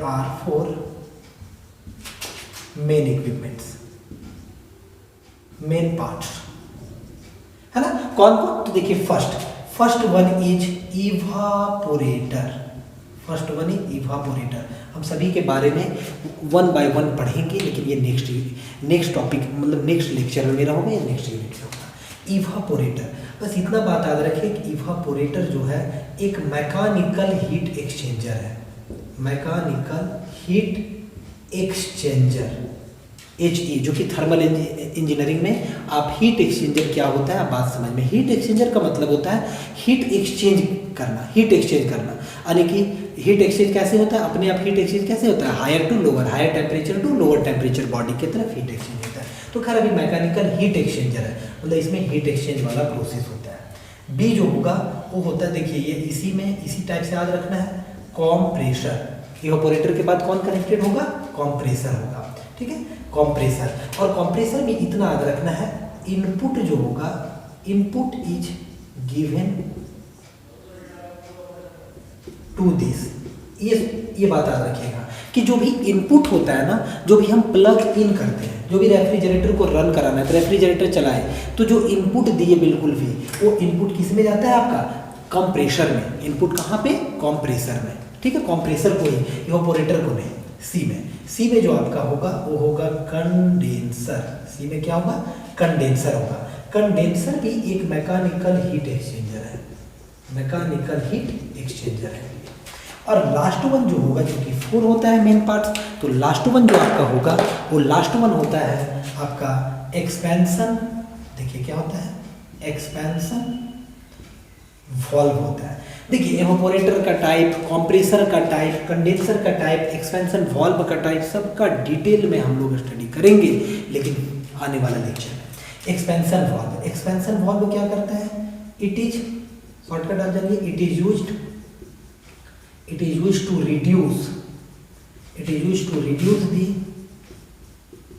are four main equipments, main parts, है ना। कौन कौन? तो देखिए first one is evaporator. First one is evaporator. हम सभी के बारे में वन बाय वन पढ़ेंगे, लेकिन ये नेक्स्ट टॉपिक मतलब नेक्स्ट लेक्चर में मेरा होगा या नेक्स्ट यूनिट में होगा। इवापोरेटर, बस इतना बात याद रखिए कि इवापोरेटर जो है एक मैकेनिकल हीट एक्सचेंजर है। मैकेनिकल हीट एक्सचेंजर, HE, जो कि थर्मल इंजीनियरिंग में आप हीट एक्सचेंजर क्या होता है आप बात समझ में। हीट एक्सचेंजर का मतलब होता है हीट एक्सचेंज करना, यानी कि हीट एक्सचेंज कैसे होता है, अपने आप हीट एक्सचेंज कैसे होता है, higher to lower, higher temperature to lower temperature body की तरफ हीट एक्सचेंज होता है। तो खैर अभी मैकेनिकल हीट एक्सचेंजर है, मतलब इसमें हीट एक्सचेंज वाला प्रोसेस होता है। बी जो होगा वो होता है, देखिए ये इसी टाइप से याद रखना है, कॉम्प्रेसर। इवापोरेटर के बाद कौन कनेक्टेड होगा, कॉम्प्रेसर होगा, ठीक है, कॉम्प्रेसर। और कॉम्प्रेसर में इतना याद रखना है, इनपुट जो होगा, input is given to this. ये बात याद रखिएगा कि जो भी इनपुट होता है ना, जो भी हम प्लग इन करते हैं, जो भी रेफ्रिजरेटर को रन कराना है तो रेफ्रिजरेटर चलाए, तो जो इनपुट दिए बिल्कुल भी, वो इनपुट किस में जाता है आपका, कंप्रेसर में। इनपुट कहाँ पे, कंप्रेसर में, ठीक है, कंप्रेसर को ही, इवापोरेटर को नहीं। सी में जो आपका होगा वो होगा कंडेंसर। सी में क्या होगा, कंडेंसर होगा। कंडेंसर भी एक मैकेनिकल हीट एक्सचेंजर है, मैकेनिकल हीट एक्सचेंजर है। और लास्ट वन जो होगा, क्योंकि 4 होता है मेन पार्ट्स, तो लास्ट वन जो आपका होगा वो लास्ट वन होता है आपका एक्सपेंशन। देखिए क्या होता है, एक्सपेंशन वॉल्व होता है। देखिए इवापोरेटर का टाइप, कंप्रेसर का टाइप, कंडेंसर का टाइप, एक्सपेंशन वॉल्व का टाइप, सबका डिटेल में हम लोग स्टडी करेंगे, लेकिन आने वाला लेक्चर में। एक्सपेंशन वॉल्व क्या करता है, इट इज शॉर्टकट आ जाइए, it is used to reduce the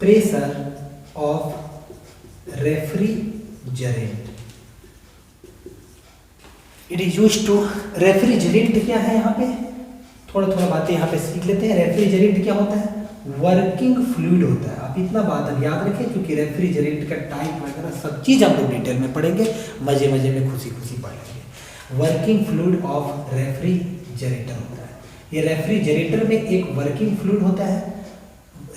pressure of refrigerant. It is used to, refrigerant क्या है, यहाँ पे थोड़ा बातें यहाँ पे सीख लेते हैं। रेफ्रिजरेंट क्या होता है, वर्किंग फ्लूइड होता है। आप इतना बात अब याद रखें, क्योंकि रेफ्रिजरेंट का टाइप वगैरह सब चीज़ हम लोग डिटेल में पढ़ेंगे, मजे में खुशी पढ़ेंगे। वर्किंग फ्लूइड ऑफ रेफ्रिजरेटर होता है। ये रेफ्रिजरेटर में एक वर्किंग फ्लूइड होता है,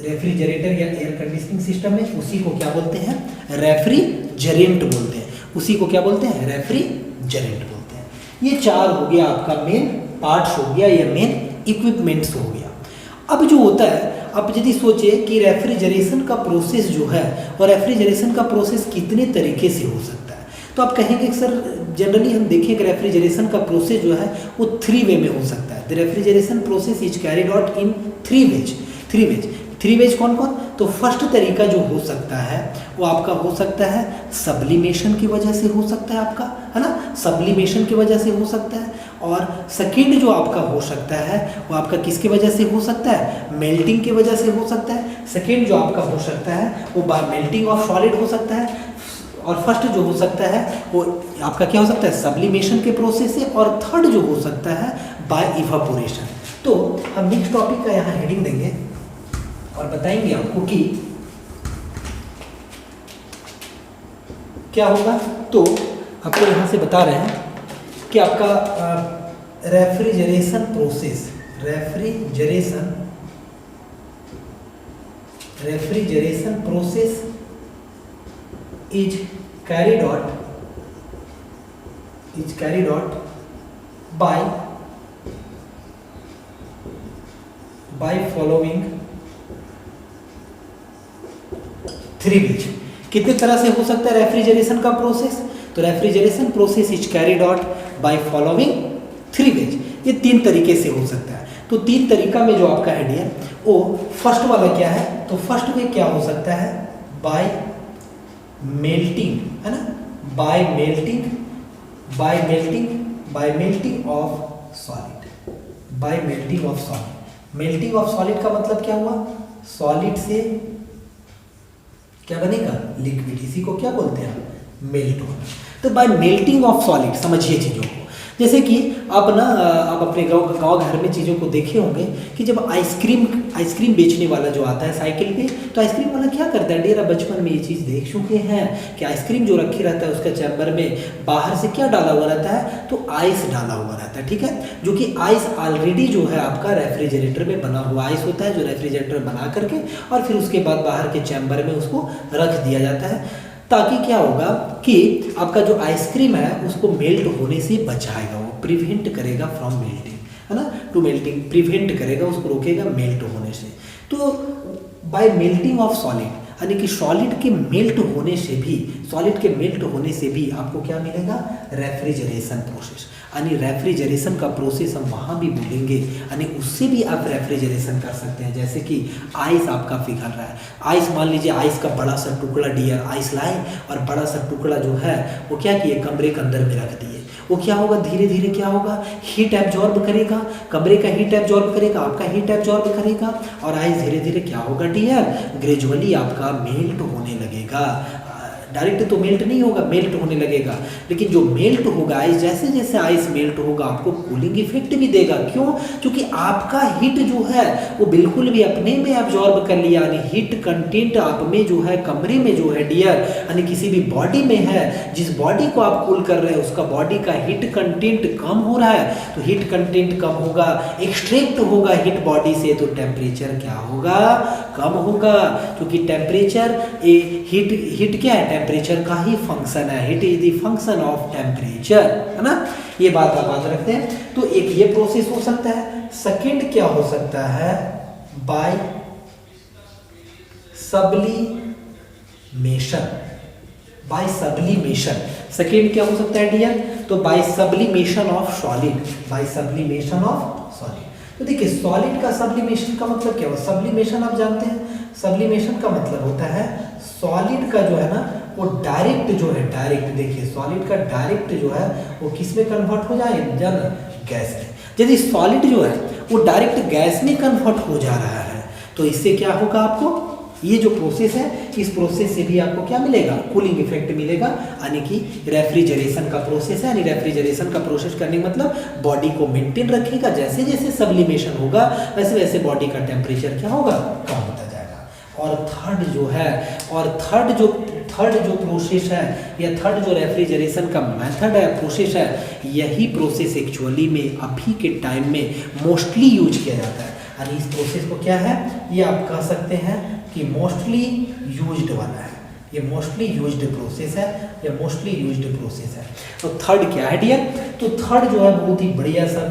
रेफ्रिजरेटर या एयर कंडीशनिंग सिस्टम में, उसी को क्या बोलते हैं, रेफ्रिजरेंट बोलते हैं। उसी को क्या बोलते हैं, रेफ्रिजरेंट बोलते हैं। ये 4 हो गया आपका मेन पार्ट्स हो गया या मेन इक्विपमेंट्स हो गया। अब जो होता है, आप यदि सोचे कि रेफ्रिजरेशन का प्रोसेस जो है, और रेफ्रिजरेशन का प्रोसेस कितने तरीके से हो सकता है, तो आप कहेंगे कि सर जनरली हम देखें कि रेफ्रिजरेशन का प्रोसेस जो है वो 3 वे में हो सकता है। The refrigeration process is carried out in 3 ways. कौन कौन? तो फर्स्ट तरीका जो हो सकता है वो आपका हो सकता है सब्लिमेशन की वजह से हो सकता है आपका, है ना, सब्लिमेशन की वजह से हो सकता है। और सेकेंड जो आपका हो सकता है वो आपका किसकी वजह से हो सकता है, मेल्टिंग की वजह से हो सकता है। सेकेंड जो आपका हो सकता है वो बाय मेल्टिंग ऑफ सॉलिड हो सकता है। और फर्स्ट जो हो सकता है वो आपका क्या हो सकता है, सब्लिमेशन के प्रोसेस से। और थर्ड जो हो सकता है बाय इवापोरेशन। तो हम नेक्स्ट टॉपिक का यहाँ हेडिंग देंगे और बताएंगे आपको कि क्या होगा। तो आपको यहाँ से बता रहे हैं कि आपका refrigeration process is carried out by following 3 ways. कितने तरह से हो सकता है रेफ्रिजरेशन का प्रोसेस, तो refrigeration process is carried out by following 3 ways. ये 3 तरीके से हो सकता है। तो 3 तरीका में जो आपका है डियर, वो फर्स्ट वाला क्या है, तो फर्स्ट में क्या हो सकता है, बाय मेल्टिंग, है ना, bye melting of solid. Melting of solid का मतलब क्या हुआ, सॉलिड से क्या बनेगा, लिक्विड। इसी को क्या बोलते हैं, मेल्ट होना। तो बाय मेल्टिंग ऑफ सॉलिड, समझिए चीजों को। जैसे कि आप ना आप अपने गांव घर में चीज़ों को देखे होंगे कि जब आइसक्रीम बेचने वाला जो आता है साइकिल पे, तो आइसक्रीम वाला क्या करता है, डेरा बचपन में ये चीज़ देख चुके हैं कि आइसक्रीम जो रखी रहता है उसका चैम्बर में बाहर से क्या डाला हुआ रहता है, तो आइस डाला हुआ रहता है, ठीक है, जो कि आइस ऑलरेडी जो है आपका रेफ्रिजरेटर में बना हुआ आइस होता है, जो रेफ्रिजरेटर बना करके और फिर उसके बाद बाहर के चैम्बर में उसको रख दिया जाता है, ताकि क्या होगा कि आपका जो आइसक्रीम है उसको मेल्ट होने से बचाएगा, वो प्रिवेंट करेगा फ्रॉम मेल्टिंग, है ना, टू मेल्टिंग, प्रिवेंट करेगा, उसको रोकेगा मेल्ट होने से। तो बाय मेल्टिंग ऑफ सॉलिड, यानी कि सॉलिड के मेल्ट होने से भी, सॉलिड के मेल्ट होने से भी आपको क्या मिलेगा, रेफ्रिजरेशन प्रोसेस, यानी रेफ्रिजरेशन का प्रोसेस हम वहाँ भी बोलेंगे, यानी उससे भी आप रेफ्रिजरेशन कर सकते हैं। जैसे कि आइस आपका पिघल रहा है, आइस मान लीजिए आइस का बड़ा सा टुकड़ा डियर आइस लाए और बड़ा सा टुकड़ा जो है वो क्या किए, कमरे के अंदर में रख दिए, वो क्या होगा, धीरे धीरे क्या होगा, हीट एब्जॉर्ब करेगा, कमरे का हीट एब्जॉर्ब करेगा, आपका हीट एब्जॉर्ब करेगा और आइस धीरे धीरे क्या होगा डियर, ग्रेजुअली आपका मेल्ट होने लगेगा। डायरेक्ट तो मेल्ट नहीं होगा, मेल्ट होने लगेगा, लेकिन जो मेल्ट होगा आइस, जैसे जैसे आइस मेल्ट होगा आपको कूलिंग इफेक्ट भी देगा। क्यों? क्योंकि आपका हीट जो है वो बिल्कुल भी अपने में एब्जॉर्ब कर लिया, यानी हीट कंटेंट आप में जो है, कमरे में जो है डियर, यानी किसी भी बॉडी में है, जिस बॉडी को आप कूल कर रहे हैं उसका बॉडी का हीट कंटेंट कम हो रहा है, तो हीट कंटेंट कम होगा, एक्सट्रैक्ट होगा हीट बॉडी से, तो टेम्परेचर क्या होगा, कम होगा, क्योंकि टेम्परेचर हीट क्या है, टेम्परेचर का ही फंक्शन है, heat is the function of temperature, है ना, ये बात आप याद रखते हैं। तो एक ये प्रोसेस हो सकता है। सेकंड क्या हो सकता है, by sublimation, by sublimation, second क्या हो सकता है डियर, तो by sublimation of solid, by sublimation of solid. तो देखिए सॉलिड का सब्लिमेशन का मतलब क्या होता है, सब्लिमेशन आप जानते हैं, सब्लिमेशन का मतलब होता है सॉलिड का जो है ना वो डायरेक्ट जो है, डायरेक्ट देखिए सॉलिड का डायरेक्ट जो है वो किस में कन्वर्ट हो जाएगा, गैस में। यदि सॉलिड जो है वो डायरेक्ट गैस में कन्वर्ट हो जा रहा है तो इससे क्या होगा, आपको ये जो प्रोसेस है इस प्रोसेस से भी आपको क्या मिलेगा, कूलिंग इफेक्ट मिलेगा, यानी कि रेफ्रिजरेशन का प्रोसेस है, यानी रेफ्रिजरेशन का प्रोसेस करने का मतलब बॉडी को मेंटेन रखेगा, जैसे जैसे सब्लिमेशन होगा वैसे वैसे बॉडी का टेम्परेचर क्या होगा, कम होता जाएगा। और थर्ड जो है, और थर्ड जो प्रोसेस है या थर्ड जो रेफ्रिजरेशन का मेथड है, प्रोसेस है, यही प्रोसेस एक्चुअली में अभी के टाइम में मोस्टली यूज किया जाता है, यानी इस प्रोसेस को क्या है, ये आप कह सकते हैं कि मोस्टली यूज्ड वाला है, ये मोस्टली यूज्ड प्रोसेस है, ये मोस्टली यूज्ड प्रोसेस है। तो थर्ड क्या है डियर, तो थर्ड जो है बहुत ही बढ़िया सा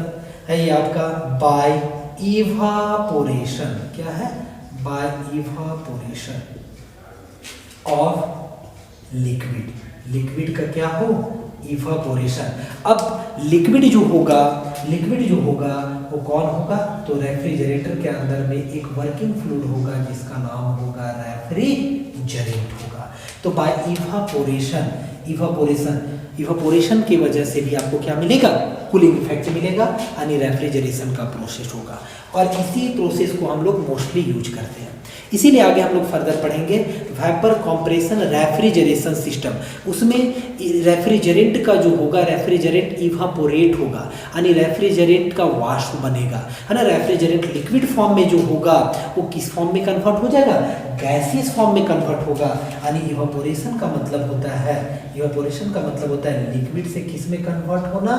है ये आपका बाय इवापोरेशन, क्या है, by evaporation of liquid, liquid का क्या हो, इवापोरेशन। अब लिक्विड जो होगा वो कौन होगा, तो रेफ्रिजरेटर के अंदर में एक वर्किंग फ्लूइड होगा जिसका नाम होगा रेफ्रिजरेंट होगा। तो बाय इवापोरेशन की वजह से भी आपको क्या मिलेगा, कूलिंग इफेक्ट मिलेगा, यानी रेफ्रिजरेशन का प्रोसेस होगा, और इसी प्रोसेस को हम लोग मोस्टली यूज करते हैं। इसीलिए आगे हम लोग फर्दर पढ़ेंगे वेपर कंप्रेशन रेफ्रिजरेशन सिस्टम, उसमें रेफ्रिजरेंट का जो होगा, रेफ्रिजरेंट इवापोरेट होगा, यानी रेफ्रिजरेंट का वाष्प बनेगा, है ना, रेफ्रिजरेंट लिक्विड फॉर्म में जो होगा वो किस फॉर्म में कन्वर्ट हो जाएगा, गैसियस फॉर्म में कन्वर्ट होगा, यानी इवापोरेशन का मतलब होता है, इवापोरेशन का मतलब होता है लिक्विड से किस में कन्वर्ट होना,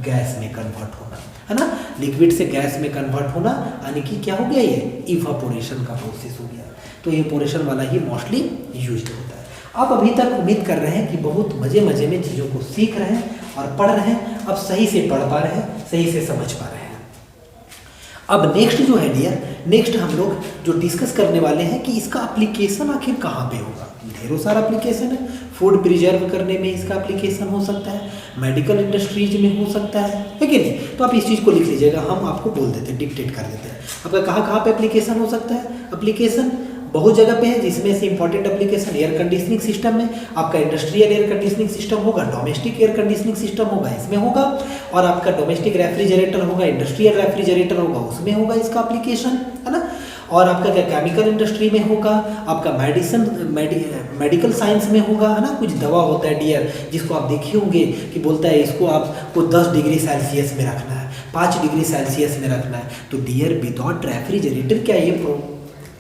गैस में कन्वर्ट होना, है ना, लिक्विड से गैस में कन्वर्ट होना, यानी कि क्या हो गया, ये इवापोरेशन का प्रोसेस हो गया। तो इवापोरेशन वाला ही मोस्टली यूज्ड होता है। आप अभी तक उम्मीद कर रहे हैं कि बहुत मजे में चीज़ों को सीख रहे हैं और पढ़ रहे हैं, अब सही से पढ़ पा रहे हैं, सही से समझ पा रहे हैं। अब नेक्स्ट जो है डियर, नेक्स्ट हम लोग जो डिस्कस करने वाले हैं कि इसका एप्लीकेशन आखिर कहाँ पे होगा। ढेरों सारा एप्लीकेशन है, फूड प्रिजर्व करने में इसका एप्लीकेशन हो सकता है, मेडिकल इंडस्ट्रीज में हो सकता है कि नहीं। तो आप इस चीज़ को लिख लीजिएगा, हम आपको बोल देते हैं, डिक्टेट कर देते हैं आपका कहाँ पे एप्लीकेशन हो सकता है। एप्लीकेशन बहुत जगह पे है, जिसमें से important application air conditioning system में आपका इंडस्ट्रियल एयर कंडीशनिंग सिस्टम होगा, डोमेस्टिक एयर कंडीशनिंग सिस्टम होगा, इसमें होगा, और आपका डोमेस्टिक रेफ्रिजरेटर होगा, इंडस्ट्रियल रेफ्रिजरेटर होगा, उसमें होगा इसका एप्लीकेशन, है ना। और आपका क्या केमिकल इंडस्ट्री में होगा, आपका मेडिकल साइंस में होगा, है ना। कुछ दवा होता है डियर, जिसको आप देखे होंगे कि बोलता है इसको आपको 10 डिग्री सेल्सियस में रखना है, 5 डिग्री सेल्सियस में रखना है। तो डियर विदाउट रेफ्रिजरेटर क्या ये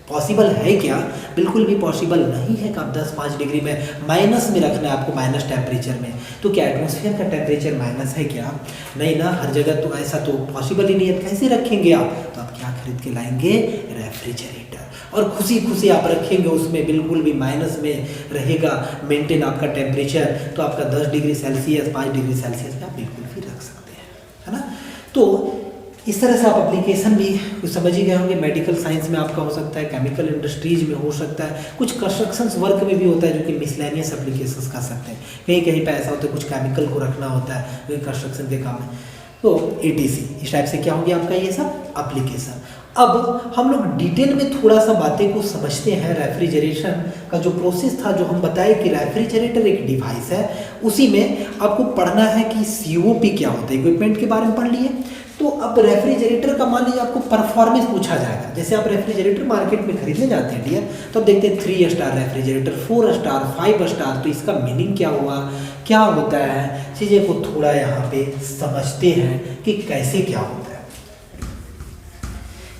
पॉसिबल है क्या? बिल्कुल भी पॉसिबल नहीं है कि आप 10-5 डिग्री में माइनस में रखना है आपको, माइनस टेम्परेचर में। तो क्या एटमॉस्फेयर का टेम्परेचर माइनस है क्या? नहीं ना, हर जगह तो ऐसा तो पॉसिबल ही नहीं है। कैसे रखेंगे आप? तो आप क्या खरीद के लाएंगे? रेफ्रिजरेटर। और खुशी खुशी आप रखेंगे उसमें, बिल्कुल भी माइनस में रहेगा मेंटेन आपका टेम्परेचर। तो आपका 10 डिग्री सेल्सियस 5 डिग्री सेल्सियस में आप बिल्कुल भी रख सकते हैं, है ना। तो इस तरह से आप एप्लीकेशन भी कुछ समझ ही गए होंगे। मेडिकल साइंस में आपका हो सकता है, केमिकल इंडस्ट्रीज में हो सकता है, कुछ कंस्ट्रक्शंस वर्क में भी होता है जो कि मिसलेनियस एप्लीकेशंस कर सकते हैं। कहीं कहीं पे ऐसा होता है कुछ केमिकल को रखना होता है जो कि कंस्ट्रक्शन के काम है। तो एटीसी इस टाइप से क्या होंगे आपका ये सब एप्लीकेशन। अब हम लोग डिटेल में थोड़ा सा बातें को समझते हैं। रेफ्रिजरेशन का जो प्रोसेस था, जो हम बताए कि रेफ्रिजरेटर एक डिवाइस है, उसी में आपको पढ़ना है कि COP क्या होता है, इक्विपमेंट के बारे में पढ़ लिए। तो अब रेफ्रिजरेटर का मान लीजिए आपको परफॉर्मेंस पूछा जाएगा। जैसे आप रेफ्रिजरेटर मार्केट में खरीदने जाते हैं डियर, तो आप देखते हैं 3 स्टार रेफ्रिजरेटर, 4 स्टार, 5 स्टार। तो इसका मीनिंग क्या हुआ, क्या होता है, चीज़ें को थोड़ा यहाँ पे समझते हैं कि कैसे क्या होता है।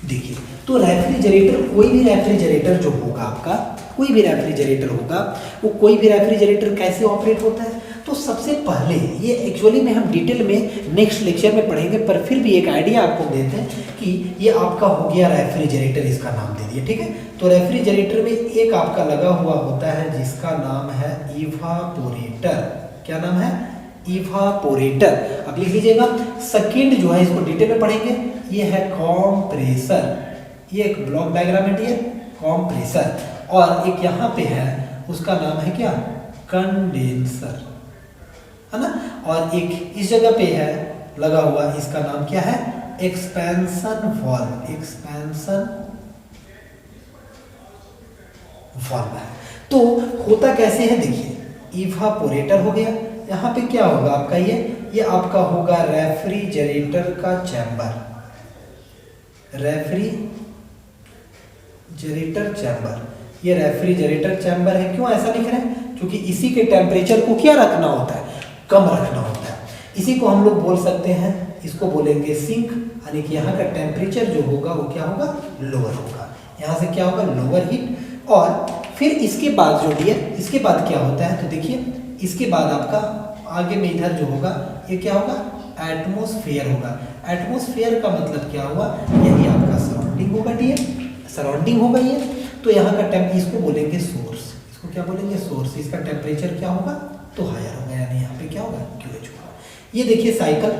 देखिए, तो रेफ्रिजरेटर, कोई भी रेफ्रिजरेटर जो होगा आपका, कोई भी रेफ्रिजरेटर होगा, वो कोई भी रेफ्रिजरेटर कैसे ऑपरेट होता है। तो सबसे पहले ये एक्चुअली में हम डिटेल में नेक्स्ट लेक्चर में पढ़ेंगे, पर फिर भी एक आइडिया आपको देते हैं कि ये आपका हो गया रेफ्रिजरेटर, इसका नाम दे दिए, ठीक है। तो रेफ्रिजरेटर में एक आपका लगा हुआ होता है जिसका नाम है इवापोरेटर। क्या नाम है? इवापोरेटर। अब लिख लीजिएगा। सेकेंड जो है, इसको डिटेल में पढ़ेंगे, ये है कॉम्प्रेसर। ये एक ब्लॉक डायग्राम है डियर, कॉम्प्रेसर। और एक यहाँ पे है, उसका नाम है क्या? कंडेंसर, है ना। और एक इस जगह पे है लगा हुआ, इसका नाम क्या है? Expansion valve. एक्सपेंशन वाल्व है। तो होता कैसे है देखिए, इवापोरेटर हो गया, यहाँ पे क्या होगा आपका, ये आपका होगा रेफ्रिजरेटर का चैम्बर। रेफ्रिजरेटर चैम्बर, ये रेफ्रिजरेटर चैम्बर है। क्यों ऐसा लिख रहे हैं? क्योंकि इसी के टेम्परेचर को क्या रखना होता है? कम रखना होता है। इसी को हम लोग बोल सकते हैं, इसको बोलेंगे सिंक, यानी कि यहाँ का टेम्परेचर जो होगा वो क्या होगा? लोअर होगा। यहाँ से क्या होगा? Lower heat. और फिर इसके बाद जो डियर, इसके बाद क्या होता है, तो देखिए इसके बाद आपका आगे में इधर जो होगा, ये क्या होगा? एटमॉस्फेयर होगा। एटमॉस्फेयर का मतलब क्या हुआ? यही आपका सराउंडिंग होगा डियर, सराउंडिंग होगा ये। तो यहाँ का इसको बोलेंगे सोर्स। इसको क्या बोलेंगे? सोर्स। इसका टेम्परेचर क्या होगा? तो हायर होगा, यानी यहाँ पे क्या होगा? QH होगा। ये देखिए साइकिल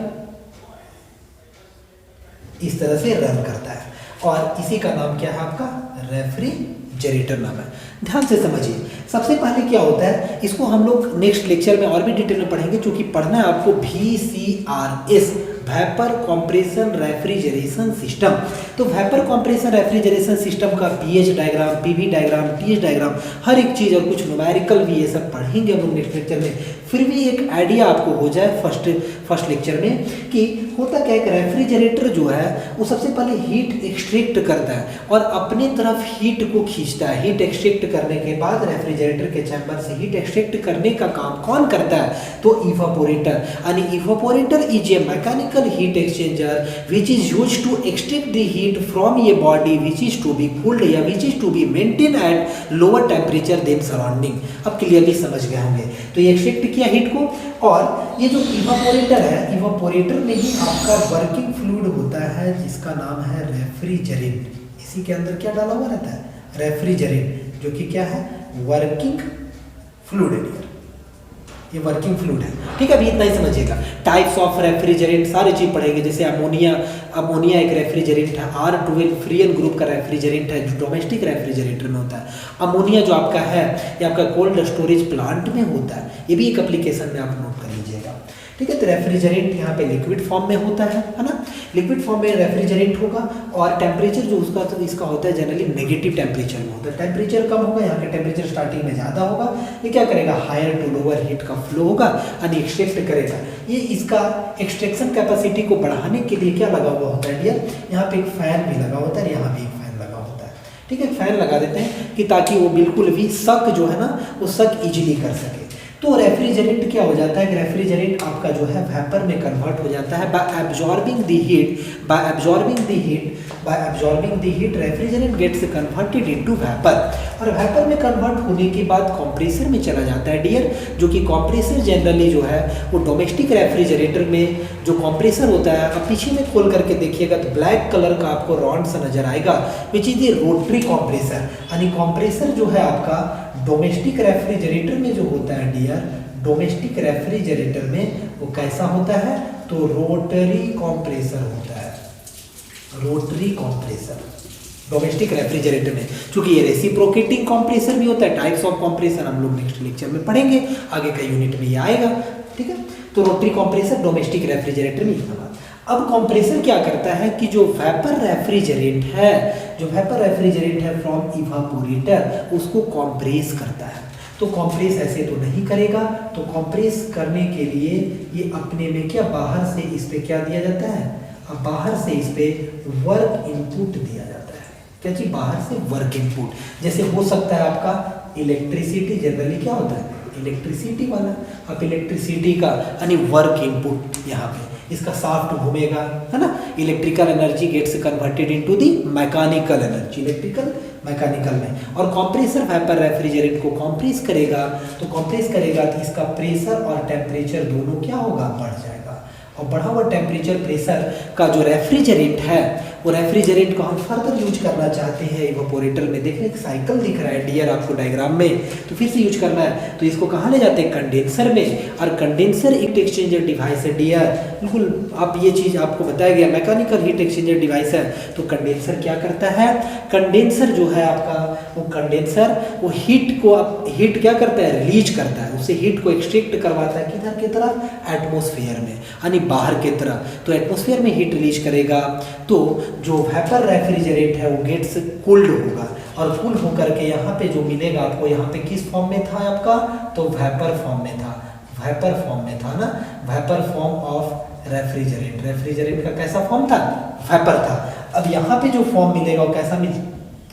इस तरह से रन करता है, और इसी का नाम क्या है आपका? रेफ्रिजरेटर नाम है। ध्यान से समझिए। सबसे पहले क्या होता है, इसको हम लोग नेक्स्ट लेक्चर में और भी डिटेल में पढ़ेंगे, क्योंकि पढ़ना है आपको VCRS, vapour compression refrigeration system. तो वेपर कंप्रेशन रेफ्रिजरेशन सिस्टम का PH diagram, PV diagram, TH diagram, हर एक चीज़, और कुछ न्यूमेरिकल भी, ये सब पढ़ेंगे हम लोग नेक्स्ट लेक्चर में। फिर भी एक आइडिया आपको हो जाए फर्स्ट लेक्चर में कि होता क्या है कि रेफ्रिजरेटर जो है वो सबसे पहले हीट एक्सट्रैक्ट करता है और अपने तरफ हीट को खींचता है। हीट एक्सट्रैक्ट करने के बाद रेफ्रिजरेटर के चैम्बर से हीट एक्सट्रैक्ट करने का काम कौन करता है? तो इवापोरेटर। यानी evaporator is a mechanical heat exchanger which is used to extract the heat from a body which is to be cooled या which is to be maintain at lower temperature than surrounding. अब clearly समझ गए होंगे। तो ये extract किया heat को, और ये जो इवापोरेटर है, इवापोरेटर में ही आपका वर्किंग फ्लूइड होता है जिसका नाम है रेफ्रिजरेंट। इसी के अंदर क्या डाला हुआ रहता है? रेफ्रिजरेंट, जो कि क्या है? Working fluid. ये वर्किंग फ्लूइड है, ठीक है। अभी इतना ही समझिएगा। टाइप्स ऑफ रेफ्रिजरेंट सारी चीज पढ़ेंगे, जैसे अमोनिया एक रेफ्रिजरेंट है। R12 फ्रीयन ग्रुप का रेफ्रिजरेंट है जो डोमेस्टिक रेफ्रिजरेटर में होता है। अमोनिया जो आपका है ये आपका कोल्ड स्टोरेज प्लांट में होता है। ये भी एक एप्लीकेशन में आप नोट कर लीजिएगा, ठीक है। तो रेफ्रिजरेंट यहाँ पे लिक्विड फॉर्म में होता है ना। लिक्विड फॉर्म में रेफ्रिजरेंट होगा, और टेम्परेचर जो उसका तो इसका होता है जनरली नेगेटिव टेम्परेचर में होता है। टेम्परेचर कम होगा, यहाँ का टेम्परेचर स्टार्टिंग में ज़्यादा होगा। ये क्या करेगा? हायर टू लोअर हीट का फ्लो होगा, यानी एक्सट्रैक्ट करेगा। ये इसका एक्सट्रैक्शन कैपेसिटी को बढ़ाने के लिए क्या लगा हुआ होता है डियर? यहाँ पे एक फैन भी लगा होता है, यहाँ पे एक फैन लगा होता है। ठीक है, फैन लगा देते हैं कि ताकि वो बिल्कुल भी सक जो है ना वो सक इजीली कर सके। तो रेफ्रिजरेंट क्या हो जाता है, रेफ्रिजरेंट आपका जो है वेपर में कन्वर्ट हो जाता है by absorbing the heat refrigerant gets converted into vapour, और वेपर में कन्वर्ट होने के बाद कंप्रेसर में चला जाता है डियर, जो कि कंप्रेसर जनरली जो है वो डोमेस्टिक रेफ्रिजरेटर में जो कंप्रेसर होता है, आप पीछे में खोल करके देखिएगा तो ब्लैक कलर का आपको रॉड सा नजर आएगा, which is the rotary compressor. यानी कंप्रेसर जो है आपका डोमेस्टिक रेफ्रिजरेटर में जो होता है डियर, डोमेस्टिक रेफ्रिजरेटर में वो कैसा होता है, तो रोटरी कंप्रेसर होता है, रोटरी कंप्रेसर डोमेस्टिक रेफ्रिजरेटर में। चूंकि ये रेसिप्रोकेटिंग कंप्रेसर भी होता है, टाइप्स ऑफ कंप्रेसर हम लोग नेक्स्ट लेक्चर में पढ़ेंगे, आगे का यूनिट में ये आएगा, ठीक है। तो रोटरी कंप्रेसर डोमेस्टिक रेफ्रिजरेटर में ये बात। अब कंप्रेसर क्या करता है कि जो वेपर रेफ्रिजरेंट है, जो वेपर रेफ्रिजरेंट है फ्रॉम इवापोरेटर, उसको कंप्रेस करता है। तो कंप्रेस ऐसे तो नहीं करेगा, तो कंप्रेस करने के लिए ये अपने में क्या बाहर से इस पे क्या दिया जाता है, अब बाहर से इस पे वर्क इनपुट दिया जाता है। क्या चीज, बाहर से वर्क इनपुट। जैसे हो सकता है आपका इलेक्ट्रिसिटी, जनरली क्या होता है इलेक्ट्रिसिटी वाला, अब इलेक्ट्रिसिटी का यानी वर्क इनपुट यहाँ पे इसका साफ्ट घूमेगा, है ना, electrical energy gets converted into the mechanical energy, electrical mechanical में। और कंप्रेसर वेपर रेफ्रिजरेंट को कंप्रेस करेगा, तो कंप्रेस करेगा तो इसका प्रेशर और टेम्परेचर दोनों क्या होगा, बढ़ जाएगा। और बढ़ा हुआ टेम्परेचर प्रेशर का जो रेफ्रिजरेंट है, वो रेफ्रिजरेंट को हम फर्दर यूज करना चाहते हैं इवापोरेटर में। देखिए एक साइकिल दिख रहा है डियर आपको डायग्राम में, तो फिर से यूज करना है तो इसको कहाँ ले जाते हैं, कंडेंसर में। और कंडेंसर हीट एक्सचेंजर डिवाइस है डियर, बिल्कुल आप ये चीज़ आपको बताया गया, मैकेनिकल हीट एक्सचेंजर डिवाइस है। तो कंडेंसर क्या करता है, कंडेंसर जो है आपका वो कंडेंसर वो हीट को हीट क्या करता है, रिलीज करता है, उससे हीट को एक्सट्रैक्ट करवाता है किधर की तरफ, एटमॉस्फेयर में, यानी बाहर की तरफ। तो एटमॉस्फेयर में हीट रिलीज करेगा, तो जो वेपर रेफ्रिजरेंट है वो गेट्स कूल्ड होगा, और कूल होकर के यहाँ पे जो मिलेगा आपको, यहाँ पे किस फॉर्म में था आपका, तो वेपर फॉर्म में था, वेपर फॉर्म में था ना, vapour form of refrigerant. Refrigerant का कैसा फॉर्म था, वेपर था। अब यहाँ पे जो फॉर्म मिलेगा वो कैसा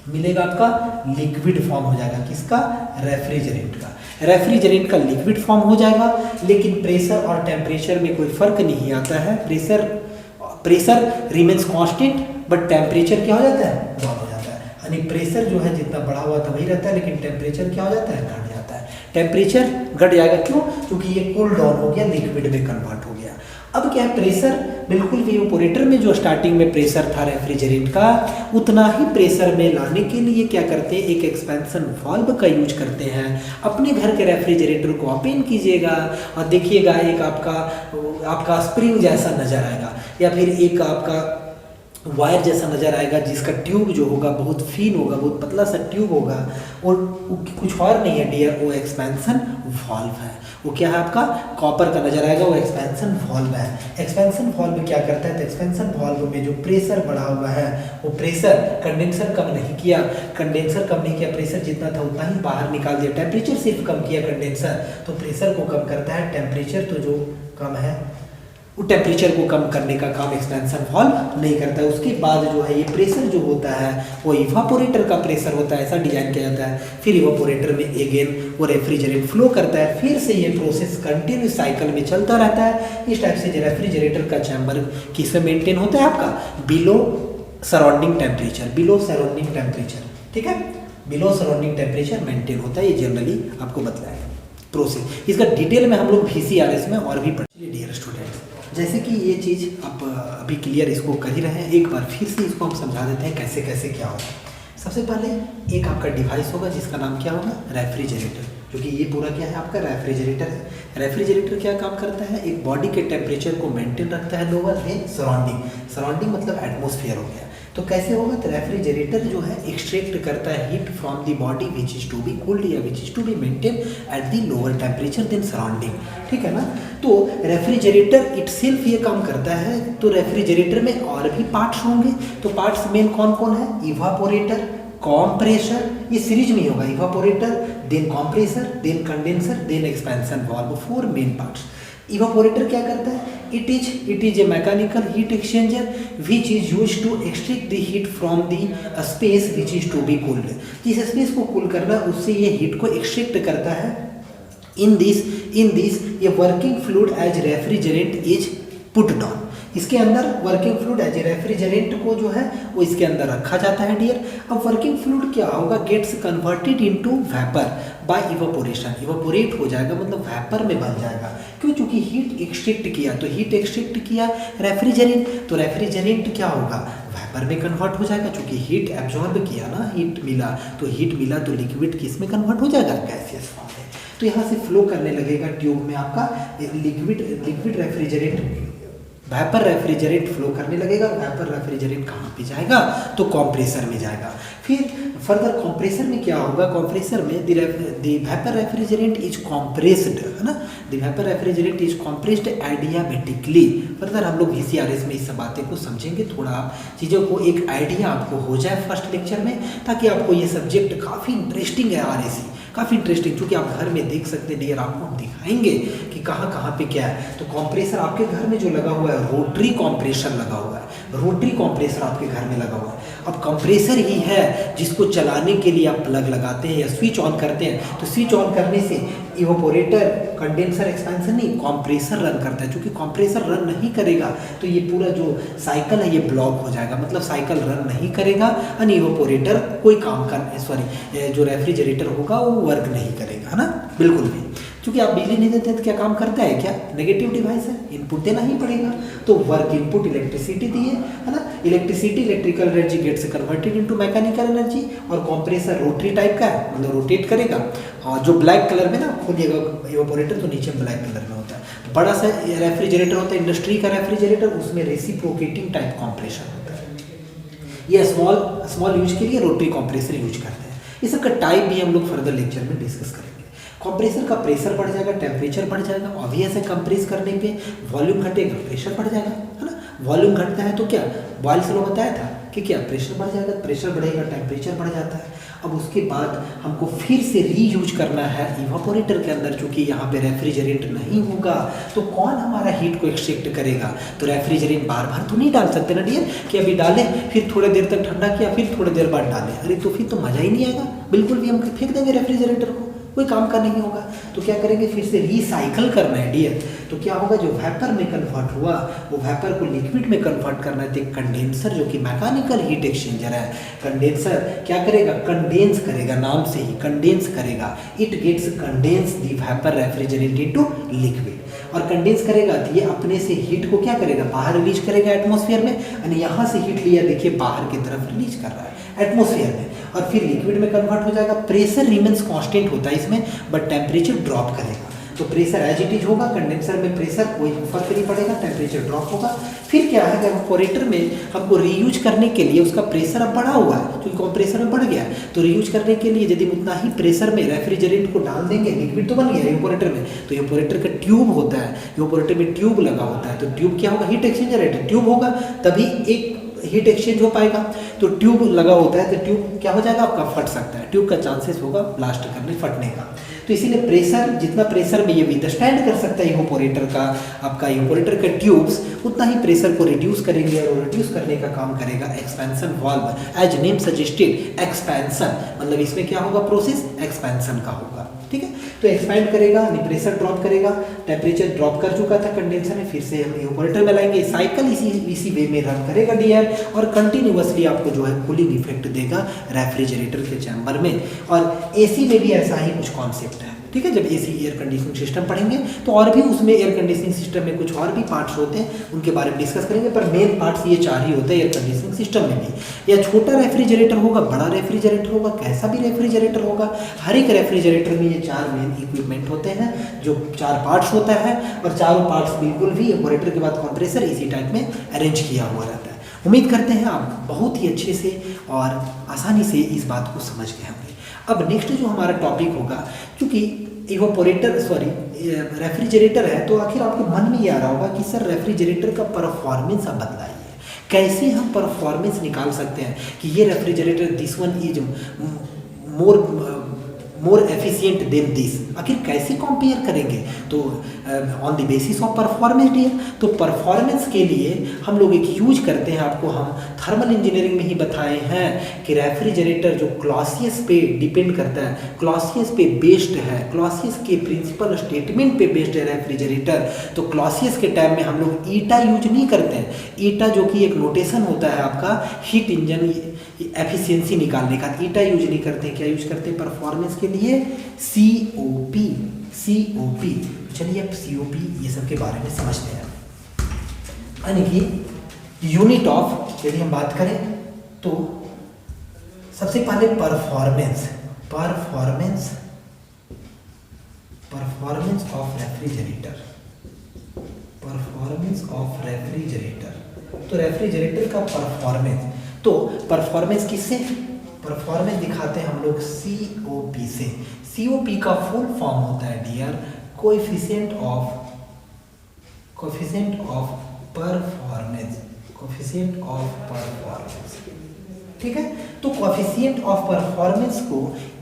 मिलेगा आपका, लिक्विड फॉर्म हो जाएगा, किसका, रेफ्रिजरेंट का। रेफ्रिजरेंट का लिक्विड फॉर्म हो जाएगा, लेकिन प्रेशर और टेम्परेचर में कोई फर्क नहीं आता है। Pressure remains constant, but temperature क्या हो जाता है, डाउन हो जाता है। यानी प्रेशर जो है जितना बढ़ा हुआ था वही रहता है, लेकिन टेम्परेचर क्या हो जाता है, घट जाता है। टेम्परेचर घट जाएगा, क्यों, क्योंकि ये कूल डाउन हो गया, लिक्विड में कन्वर्ट हो गया। अब क्या है, प्रेशर बिल्कुल भी इवापोरेटर में जो स्टार्टिंग में प्रेशर था रेफ्रिजरेंट का, उतना ही प्रेशर में लाने के लिए क्या करते हैं, एक एक्सपेंशन वाल्व का यूज करते हैं। अपने घर के रेफ्रिजरेटर को ओपन कीजिएगा और देखिएगा एक आपका स्प्रिंग जैसा नजर आएगा, या फिर एक आपका वायर जैसा नजर आएगा, जिसका ट्यूब जो होगा बहुत फिन होगा, बहुत पतला सा ट्यूब होगा, और कुछ और नहीं है डियर, वो एक्सपेंशन वाल्व है। वो क्या है आपका, कॉपर का नजर आएगा, वो एक्सपेंशन वाल्व है। एक्सपेंशन वाल्व क्या करता है, तो एक्सपेंशन वाल्व में जो प्रेशर बढ़ा हुआ है, वो प्रेशर कंडेंसर कम नहीं किया, कंडेंसर कम नहीं किया, प्रेशर जितना था उतना ही बाहर निकाल दिया। टेम्परेचर सिर्फ कम किया कंडेंसर, तो प्रेशर को कम करता है। टेम्परेचर तो जो कम है वो टेम्परेचर को कम करने का काम एक्सपेंशन वाल्व नहीं करता है। उसके बाद जो है ये प्रेशर जो होता है वो इवापोरेटर का प्रेशर होता है, ऐसा डिजाइन किया जाता है। फिर इवापोरेटर में अगेन वो रेफ्रिजरेंट फ्लो करता है, फिर से ये प्रोसेस कंटिन्यूस साइकिल में चलता रहता है। इस टाइप से जो रेफ्रिजरेटर का चैम्बर किस में मेंटेन होता है आपका, below surrounding temperature, below surrounding temperature, ठीक है, बिलो सराउंडिंग टेम्परेचर मेंटेन होता है। ये जनरली आपको बताया प्रोसेस, इसका डिटेल में हम लोग VCRS में और भी पढ़ेंगे डियर स्टूडेंट्स। जैसे कि ये चीज़ आप अभी क्लियर इसको कर ही रहे हैं, एक बार फिर से इसको हम समझा देते हैं कैसे कैसे क्या होगा। सबसे पहले एक आपका डिवाइस होगा जिसका नाम क्या होगा, रेफ्रिजरेटर, क्योंकि ये पूरा क्या है आपका रेफ्रिजरेटर है। रेफ्रिजरेटर क्या काम करता है, एक बॉडी के टेम्परेचर को मेंटेन रखता है लोअर देन सराउंडिंग, सराउंडिंग मतलब एटमॉस्फेयर हो गया। तो कैसे होगा, तो रेफ्रिजरेटर जो है एक्सट्रैक्ट करता है heat from the body which is to be cooled या which is to be maintain at the lower temperature than surrounding, ठीक है ना। तो रेफ्रिजरेटर इटसेल्फ ये काम करता है। तो रेफ्रिजरेटर में और भी पार्ट्स होंगे, तो पार्ट्स मेन कौन कौन है, इवापोरेटर, कॉम्प्रेसर, ये सीरीज में होगा, evaporator then compressor then condenser then expansion valve, 4 main parts. Evaporator क्या करता है, it is a mechanical heat exchanger which is used to extract the heat from the space which is to be cooled. जिस space को cool करना उससे ये heat को extract करता है. in this ये working fluid as refrigerant is put down. इसके अंदर वर्किंग फ्लूइड एज रेफ्रिजरेंट को जो है वो इसके अंदर रखा जाता है डियर. अब वर्किंग फ्लूइड क्या होगा, gets converted into vapour by evaporation. Evaporate हो जाएगा मतलब वेपर में बन जाएगा. क्यों? चूंकि हीट एक्सट्रैक्ट किया, तो हीट एक्सट्रैक्ट किया रेफ्रिजरेंट, तो रेफ्रिजरेंट क्या होगा, वेपर में कन्वर्ट हो जाएगा. चूंकि हीट एब्जॉर्ब किया ना, हीट मिला तो लिक्विड किस में कन्वर्ट हो जाएगा, गैसियस फॉर्म में. तो यहाँ से फ्लो करने लगेगा ट्यूब में आपका liquid refrigerant, vapour refrigerant flow करने लगेगा. वेपर रेफ्रिजरेंट कहाँ पे जाएगा, तो कंप्रेसर में जाएगा. फिर फर्दर कंप्रेसर में क्या होगा, कंप्रेसर में the vapour refrigerant is compressed, है ना, the vapour refrigerant is compressed adiabatically. Further हम लोग VCRS में इस सब बातें को समझेंगे. थोड़ा आप चीज़ों को एक आइडिया आपको हो जाए फर्स्ट लेक्चर में, ताकि आपको ये सब्जेक्ट काफ़ी इंटरेस्टिंग है. RAC काफ़ी इंटरेस्टिंग, क्योंकि आप घर में देख सकते हैं डियर, आपको हम दिखाएंगे कि कहाँ कहाँ पे क्या है. तो कंप्रेसर आपके घर में जो लगा हुआ है, रोटरी कंप्रेसर लगा हुआ है, रोटरी कंप्रेसर आपके घर में लगा हुआ है. अब कंप्रेसर ही है जिसको चलाने के लिए आप प्लग लगाते हैं या स्विच ऑन करते हैं. तो स्विच ऑन करने से इवापोरेटर, कंडेंसर, एक्सपेंशन नहीं, कंप्रेसर रन करता है. क्योंकि कंप्रेसर रन नहीं करेगा तो ये पूरा जो साइकिल है ये ब्लॉक हो जाएगा, मतलब साइकिल रन नहीं करेगा और इवापोरेटर कोई काम जो रेफ्रिजरेटर होगा वो वर्क नहीं करेगा, है ना, बिल्कुल भी. क्योंकि आप बिजली नहीं देते तो क्या काम करता है, क्या नेगेटिव डिवाइस है, इनपुट देना ही पड़ेगा. तो वर्क इनपुट इलेक्ट्रिसिटी दिए, है ना, electricity electrical energy gets converted into mechanical energy. और कंप्रेसर रोटरी टाइप का है, मतलब रोटेट करेगा. और जो ब्लैक कलर में ना खोलिएगा इवापोरेटर तो नीचे ब्लैक कलर में होता है. बड़ा सा रेफ्रिजरेटर होता है, इंडस्ट्री का रेफ्रिजरेटर, उसमें रेसिप्रोकेटिंग टाइप कंप्रेसर होता है. ये स्मॉल यूज के लिए रोटरी कंप्रेसर यूज करते हैं. इस सबका टाइप भी हम लोग फर्दर लेक्चर में डिस्कस करेंगे. कंप्रेसर का प्रेशर बढ़ जाएगा, टेम्परेचर बढ़ जाएगा. ऑब्वियस है, कंप्रेस करने पे वॉल्यूम घटेगा, प्रेशर बढ़ जाएगा, है ना. वॉल्यूम घटता है तो क्या, बॉयल्स लॉ बताया था कि क्या, प्रेशर बढ़ जाएगा, प्रेशर बढ़ेगा, टेम्परेचर बढ़ जाता है. अब उसके बाद हमको फिर से रीयूज करना है इवापोरेटर के अंदर. चूंकि यहाँ पे रेफ्रिजरेंट नहीं होगा तो कौन हमारा हीट को एक्सट्रैक्ट करेगा. तो रेफ्रिजरेंट बार बार तो नहीं डाल सकते ना डियर, कि अभी डालें फिर थोड़ी देर तक ठंडा किया फिर थोड़ी देर बाद डालें. अरे तो फिर तो मज़ा ही नहीं आएगा, बिल्कुल भी हम फेंक देंगे रेफ्रिजरेटर को, कोई काम का नहीं होगा. तो क्या करेंगे, फिर से रिसाइकल करना है डियर. तो क्या होगा, जो वेपर में कन्वर्ट हुआ वो वेपर को लिक्विड में कन्वर्ट करना है. कंडेंसर जो कि मैकेनिकल हीट एक्सचेंजर है, कंडेंसर क्या करेगा, कंडेंस करेगा, नाम से ही कंडेंस करेगा. It gets condense the vapour refrigerant into liquid. और कंडेंस करेगा तो ये अपने से हीट को क्या करेगा, बाहर रिलीज करेगा एटमॉस्फेयर में. और यहाँ से हीट लिया, देखिए बाहर की तरफ रिलीज कर रहा है एटमॉस्फेयर में, और फिर लिक्विड में कन्वर्ट हो जाएगा. प्रेशर रिमेंस कांस्टेंट होता है इसमें, बट टेम्परेचर ड्रॉप करेगा. तो प्रेशर एज इट इज होगा, कंडेंसर में प्रेशर कोई फर्क नहीं पड़ेगा, टेम्परेचर ड्रॉप होगा. फिर क्या है, इवापोरेटर में हमको रीयूज करने के लिए उसका प्रेशर अब बढ़ा हुआ है, क्योंकि कंप्रेसर में बढ़ गया. तो रीयूज करने के लिए यदि उतना ही प्रेशर में रेफ्रिजरेंट को डाल देंगे, लिक्विड तो बन गया इवापोरेटर में, तो इवापोरेटर का ट्यूब होता है, इवापोरेटर में ट्यूब लगा होता है. तो ट्यूब क्या होगा, हीट एक्सचेंजर है, ट्यूब होगा तभी एक हीट एक्सचेंज हो पाएगा. तो ट्यूब लगा होता है तो ट्यूब क्या हो जाएगा, आपका फट सकता है, ट्यूब का चांसेस होगा ब्लास्ट करने, फटने का. तो इसीलिए प्रेशर, जितना प्रेशर में ये विदस्टैंड कर सकता है इवापोरेटर का, आपका इवापोरेटर का ट्यूब्स, उतना ही प्रेशर को रिड्यूस करेंगे. और रिड्यूस करने का काम करेगा expansion valve. As name suggested, expansion मतलब इसमें क्या होगा, प्रोसेस एक्सपेंशन का होगा. ठीक है, तो एक्सपैंड करेगा, प्रेशर ड्रॉप करेगा, टेम्परेचर ड्रॉप कर चुका था कंडेंसर में, फिर से हम इवापोरेटर में लाएंगे. साइकिल इसी वे में रन करेगा डियर, और कंटिन्यूअसली आपको जो है कूलिंग इफेक्ट देगा रेफ्रिजरेटर के चैम्बर में. और AC में भी ऐसा ही कुछ कॉन्सेप्ट है. ठीक है, जब AC एयर कंडीशनिंग सिस्टम पढ़ेंगे तो और भी उसमें एयर कंडीशनिंग सिस्टम में कुछ और भी पार्ट्स होते हैं, उनके बारे में डिस्कस करेंगे. पर मेन पार्ट्स ये 4 ही होते हैं एयर कंडीशनिंग सिस्टम में भी. या छोटा रेफ्रिजरेटर होगा, बड़ा रेफ्रिजरेटर होगा, कैसा भी रेफ्रिजरेटर होगा, हर एक रेफ्रिजरेटर में ये 4 मेन इक्विपमेंट होते हैं, जो 4 पार्ट्स होता है. और चारों पार्ट्स बिल्कुल भी इवापोरेटर के बाद कंप्रेसर इसी टाइप में अरेंज किया हुआ रहता है. उम्मीद करते हैं आप बहुत ही अच्छे से और आसानी से इस बात को समझ गए होंगे. अब नेक्स्ट जो हमारा टॉपिक होगा, क्योंकि रेफ्रिजरेटर है, तो आखिर आपके मन में ये आ रहा होगा कि सर रेफ्रिजरेटर का परफॉर्मेंस आप बताइए, कैसे हम परफॉर्मेंस निकाल सकते हैं कि ये refrigerator this one is more efficient than this. आखिर कैसे कंपेयर करेंगे? तो on the basis of performance dear. तो परफॉर्मेंस के लिए हम लोग एक यूज करते हैं, आपको हम थर्मल इंजीनियरिंग में ही बताए हैं कि रेफ्रिजरेटर जो क्लॉसियस पे डिपेंड करता है, क्लॉसियस पे बेस्ड है, क्लॉसियस के प्रिंसिपल स्टेटमेंट पे बेस्ड है रेफ्रिजरेटर। तो क्लॉसियस के टाइम में हम लोग ईटा यूज नहीं करते हैं। ईटा जो कि एक नोटेशन होता है आपका हीट इंजन एफिशिएंसी निकालने का, ईटा यूज नहीं करते। क्या यूज करते हैं परफॉर्मेंस के लिए? COP, COP। चलिए अब COP ये सब के बारे में समझते हैं। यानी कि यूनिट ऑफ यदि हम बात करें तो सबसे पहले performance of refrigerator, performance of refrigerator. तो रेफ्रिजरेटर का परफॉर्मेंस, तो परफॉर्मेंस किससे? परफॉर्मेंस दिखाते हैं हम लोग COP से। COP का फुल फॉर्म होता है dear coefficient of performance, coefficient of performance. ठीक है, तो कोएफिशिएंट ऑफ परफॉर्मेंस को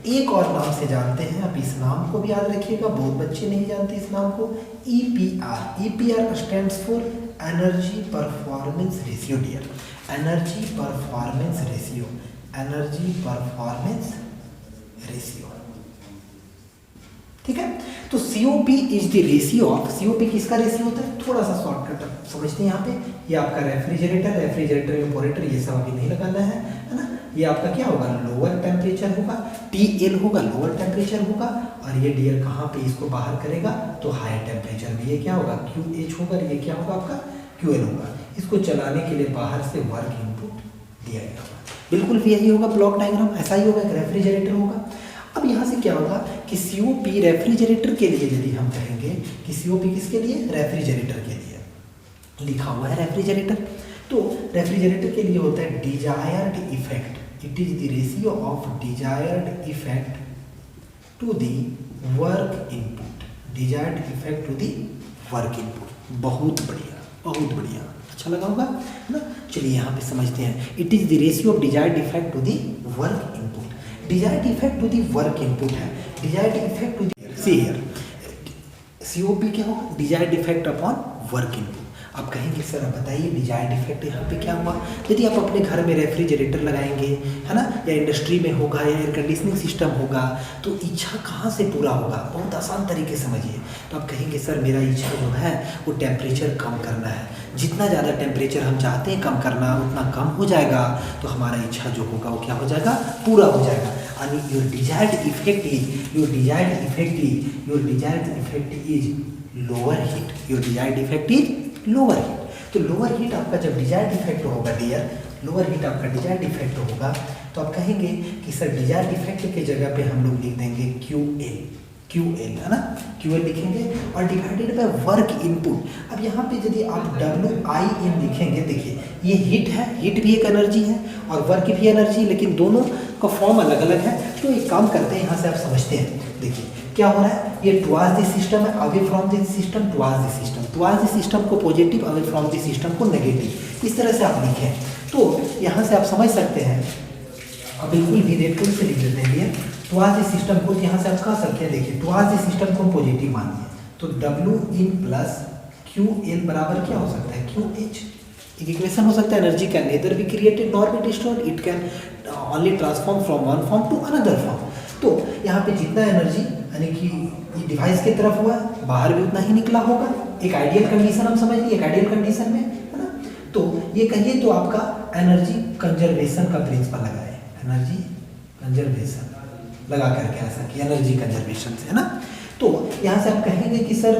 एक और नाम से जानते हैं, आप इस नाम को भी याद रखिएगा, बहुत बच्चे नहीं जानते इस नाम को, EPR। EPR stands for energy performance ratio dear, energy performance ratio, energy performance ratio. ठीक है, तो COP is the ratio of, COP किसका रेशियो होता है? थोड़ा सा शॉर्टकट समझते हैं यहाँ पे। ये आपका रेफ्रिजरेटर, रेफ्रिजरेटर इम्पोरेटर ये सब अभी नहीं लगाना है ना। ये आपका क्या होगा? लोअर टेम्परेचर होगा, TL होगा, लोअर टेम्परेचर होगा। और ये डियर कहाँ पे इसको बाहर करेगा? तो हाई टेम्परेचर में। ये क्या होगा? QH होगा, ये क्या होगा आपका? QL होगा। इसको चलाने के लिए बाहर से वर्क इनपुट दिया गया होगा। बिल्कुल भी यही होगा ब्लॉक डायग्राम, ऐसा ही होगा, एक रेफ्रिजरेटर होगा। अब यहाँ से क्या होगा कि COP रेफ्रिजरेटर के लिए यदि हम कहेंगे कि COP किसके लिए? रेफ्रिजरेटर के लिए लिखा हुआ है रेफ्रिजरेटर। तो रेफ्रिजरेटर के लिए होता है desired effect, it is the ratio of desired effect to the work input, desired effect to the work input. बहुत बढ़िया, बहुत बढ़िया, अच्छा लगा होगा ना। चलिए यहाँ पे समझते हैं, it is the ratio of desired effect to the work input. Desired effect to the work input है, desired effect to the, see here COP क्या होगा? Desired effect upon work input. आप कहेंगे सर आप बताइए डिजायर्ड इफेक्ट यहाँ पे क्या हुआ? यदि आप अपने घर में रेफ्रिजरेटर लगाएंगे है ना, या इंडस्ट्री में होगा या एयर कंडीशनिंग सिस्टम होगा, तो इच्छा कहाँ से पूरा होगा? बहुत आसान तरीके से समझिए। तो आप कहेंगे सर मेरा इच्छा जो है वो टेम्परेचर कम करना है, जितना ज़्यादा टेम्परेचर हम चाहते हैं कम करना उतना कम हो जाएगा, तो हमारा इच्छा जो होगा वो क्या हो जाएगा? पूरा हो जाएगा। यानी your desired effect is lower heat, your desired effect is lower heat. तो लोअर हीट आपका जब डिजायर्ड इफेक्ट होगा डियर, लोअर हीट आपका डिजायर्ड इफेक्ट होगा, तो आप कहेंगे कि सर डिजायर्ड इफेक्ट के जगह पे हम लोग लिख देंगे QL है ना, QL लिखेंगे और डिवाइडेड बाय वर्क इनपुट। अब यहाँ पे यदि आप WIN लिखेंगे, देखिए ये हीट है, हीट भी एक एनर्जी है और वर्क भी एनर्जी, लेकिन दोनों का फॉर्म अलग अलग है। तो एक काम करते हैं, यहाँ से आप समझते हैं, देखिए क्या हो रहा है, ये टुवर्ड्स द सिस्टम है, away from the system, towards the system, towards the system को positive, away from the system को नेगेटिव, इस तरह से आप लिखें। तो यहाँ से आप समझ सकते हैं, अब बिल्कुल भी रेड कलर से लिख देते हैं टुवर्ड्स द सिस्टम को। यहाँ से आप कह सकते हैं, देखिए टुवर्ड्स द सिस्टम को पॉजिटिव मानिए, तो WIN प्लस QL बराबर क्या हो सकता है? QH। एक इक्वेशन हो सकता है, energy can neither be created nor be destroyed, it can only transform from one form to another form. तो यहाँ पे जितना एनर्जी यानी कि ये डिवाइस की तरफ हुआ है, बाहर भी उतना ही निकला होगा। एक आइडियल कंडीशन हम समझ लिए, एक आइडियल कंडीशन में है ना। तो ये कहिए तो आपका एनर्जी कंजर्वेशन का प्रिंसिपल लगाए, एनर्जी कंजर्वेशन लगा करके ऐसा कि एनर्जी कंजर्वेशन से है ना। तो यहाँ से आप कहेंगे कि सर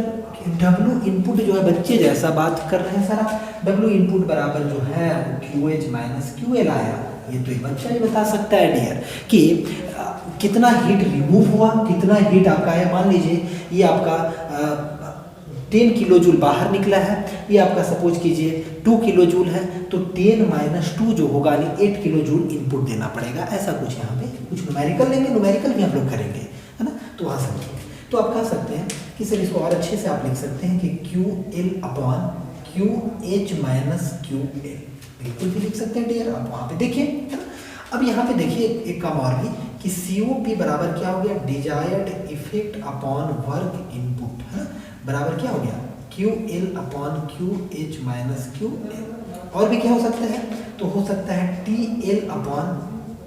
W इनपुट जो है, बच्चे जैसा बात कर रहे हैं सर आप, W इनपुट बराबर जो है QH माइनस QL आया। ये तो एक बच्चा ही बता सकता है डियर कि कितना हीट रिमूव हुआ, कितना हीट आपका आया। मान लीजिए ये आपका 10 किलो जूल बाहर निकला है, ये आपका सपोज कीजिए 2 किलो जूल है, तो 10 माइनस 2 जो होगा यानी 8 किलो जूल इनपुट देना पड़ेगा। ऐसा कुछ यहाँ पे कुछ न्यूमेरिकल लेंगे, न्यूमेरिकल भी हम लोग करेंगे है ना। तो वहाँ समझिए, तो आप कह सकते हैं कि सर इसको और अच्छे से आप लिख सकते हैं कि QL upon QH minus QL, बिल्कुल भी लिख सकते हैं डियर। आप वहाँ पे देखिए है ना। अब यहाँ पे देखिए एक काम और भी कि COP बराबर क्या हो गया, desired effect upon work input है, बराबर क्या हो गया, QL upon QH minus QL। और भी क्या हो सकता है, तो हो सकता है TL upon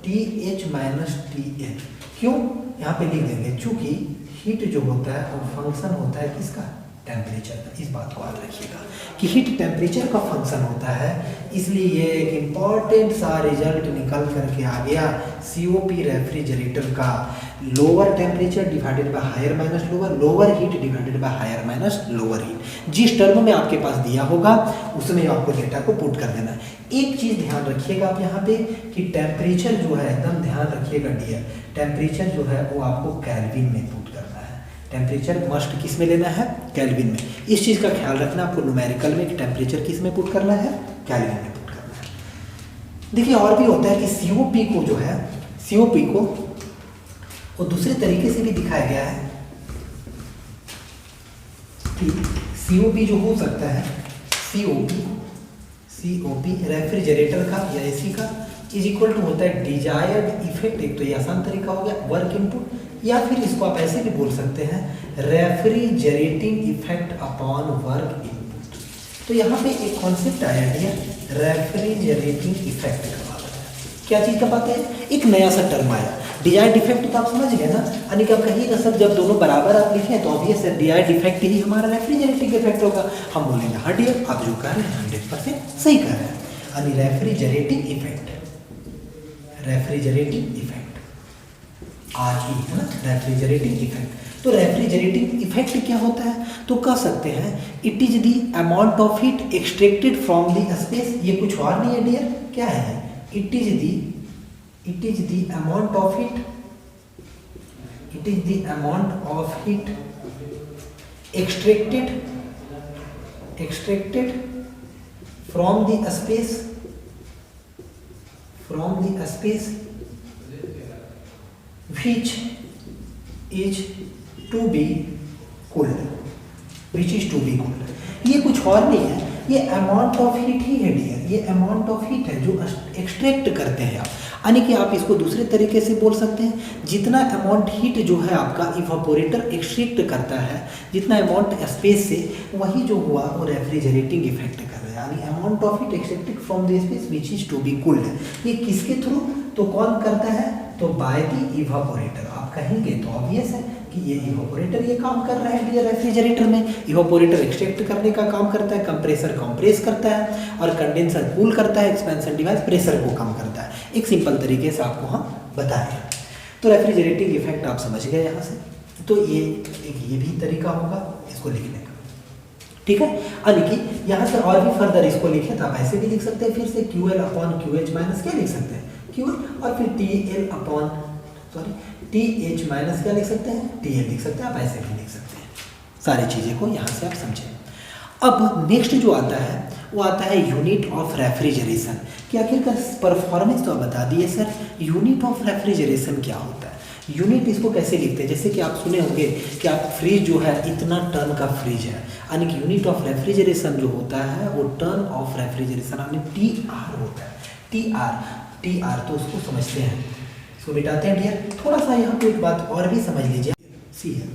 TH minus TL। क्यों, यहाँ पे लिख देंगे, चूंकि हीट जो होता है वो फंक्शन होता है किसका, टेम्परेचर का। इस बात को याद रखिएगा कि हीट टेम्परेचर का फंक्शन होता है, इसलिए ये एक इम्पॉर्टेंट सा रिजल्ट निकल करके आ गया। COP रेफ्रिजरेटर का lower temperature divided by higher minus lower, lower heat divided by higher minus lower heat. जिस टर्म में आपके पास दिया होगा उसमें आपको डेटा को पुट कर देना है। एक चीज़ ध्यान रखिएगा आप यहाँ पे कि टेम्परेचर जो है, एकदम ध्यान रखिएगा डियर, टेम्परेचर जो है वो आपको केल्विन में पुट करना है। टेम्परेचर मस्ट किस में लेना है, केल्विन में। इस चीज़ का ख्याल रखना आपको न्यूमेरिकल में कि टेम्परेचर किस में पुट करना है, केल्विन में पुट करना है। देखिए और भी होता है कि COP को जो है, COP को वो दूसरे तरीके से भी दिखाया गया है कि COP जो हो सकता है, COP रेफ्रिजरेटर का या AC का इज इक्वल टू होता है डिजायर्ड इफेक्ट। एक तो ये आसान तरीका हो गया, वर्क इनपुट, या फिर इसको आप ऐसे भी बोल सकते हैं refrigerating effect upon work input. तो यहाँ पे एक कॉन्सेप्ट आया है रेफ्रिजरेटिंग इफेक्ट का बात है। क्या चीज़ का बात है, एक नया सा टर्म आया, डिजायर्ड इफेक्ट। तो आप समझ गए ना, यानी कि आप कहिएगा सर जब दोनों बराबर आप लिखें तो ऑब्वियस है डिजायर्ड इफेक्ट ही हमारा रेफ्रिजरेटिंग इफेक्ट होगा। हम बोलेंगे हाँ डियर, आप जो कह रहे हैं 100% सही कह रहे हैं, यानी refrigerating effect, refrigerating effect RE है ना, रेफ्रिजरेटिंग इफेक्ट। तो रेफ्रिजरेटिंग इफेक्ट क्या होता है, तो कह सकते हैं it is the amount of heat extracted from the space. ये कुछ और नहीं है डियर, क्या है, it is the amount of heat, it is the amount of heat extracted from the space, which is to be cooled, which is to be cooled। ये कुछ और नहीं है, ये अमाउंट ऑफ हीट ही है डियर, ये अमाउंट ऑफ हीट है जो एक्सट्रैक्ट करते हैं आप। यानी कि आप इसको दूसरे तरीके से बोल सकते हैं, जितना अमाउंट हीट जो है आपका इवापोरेटर एक्सट्रैक्ट करता है, जितना अमाउंट स्पेस से, वही जो हुआ वो रेफ्रिजरेटिंग इफेक्ट कर रहा है। यानी amount of heat extracted from the space which is to be cooled. ये किसके थ्रू, तो कौन करता है, तो बाय द इवापोरेटर। आप कहेंगे तो ऑब्वियस है कि ये इवापोरेटर ये काम कर रहा है डियर रेफ्रिजरेटर में। इवापोरेटर एक्सट्रैक्ट करने का काम करता है, कंप्रेसर कंप्रेस करता है, और कंडेंसर कूल करता है, एक्सपेंशन डिवाइस प्रेशर को कम करता है। एक सिंपल तरीके से आपको हम बताएं। तो रेफ्रिजरेटिंग इफेक्ट आप समझ गए यहाँ से। तो ये भी तरीका होगा इसको लिखने का, ठीक है। यानी कि यहाँ से और भी फर्दर इसको लिखे तो आप ऐसे भी लिख सकते हैं, फिर से QL अपॉन QH माइनस क्या लिख सकते हैं, QL, और फिर TL अपॉन TH माइनस क्या लिख सकते हैं, TL लिख सकते हैं। आप ऐसे भी लिख सकते हैं, सारी चीज़ें को यहाँ से आप समझें। अब नेक्स्ट जो आता है वो आता है यूनिट ऑफ रेफ्रिजरेशन। कि आखिरकार परफॉर्मेंस तो आप बता दिए सर, यूनिट ऑफ रेफ्रिजरेशन क्या होता है, यूनिट इसको कैसे लिखते हैं। जैसे कि आप सुने होंगे कि आप फ्रिज जो है इतना टन का फ्रिज है, यानी कि यूनिट ऑफ रेफ्रिजरेशन जो होता है वो टन ऑफ रेफ्रिजरेशन यानी TR होता है। TR तो उसको समझते हैं, इसको मिटाते हैं डियर। थोड़ा सा यहाँ पे एक बात और भी समझ लीजिए, सी है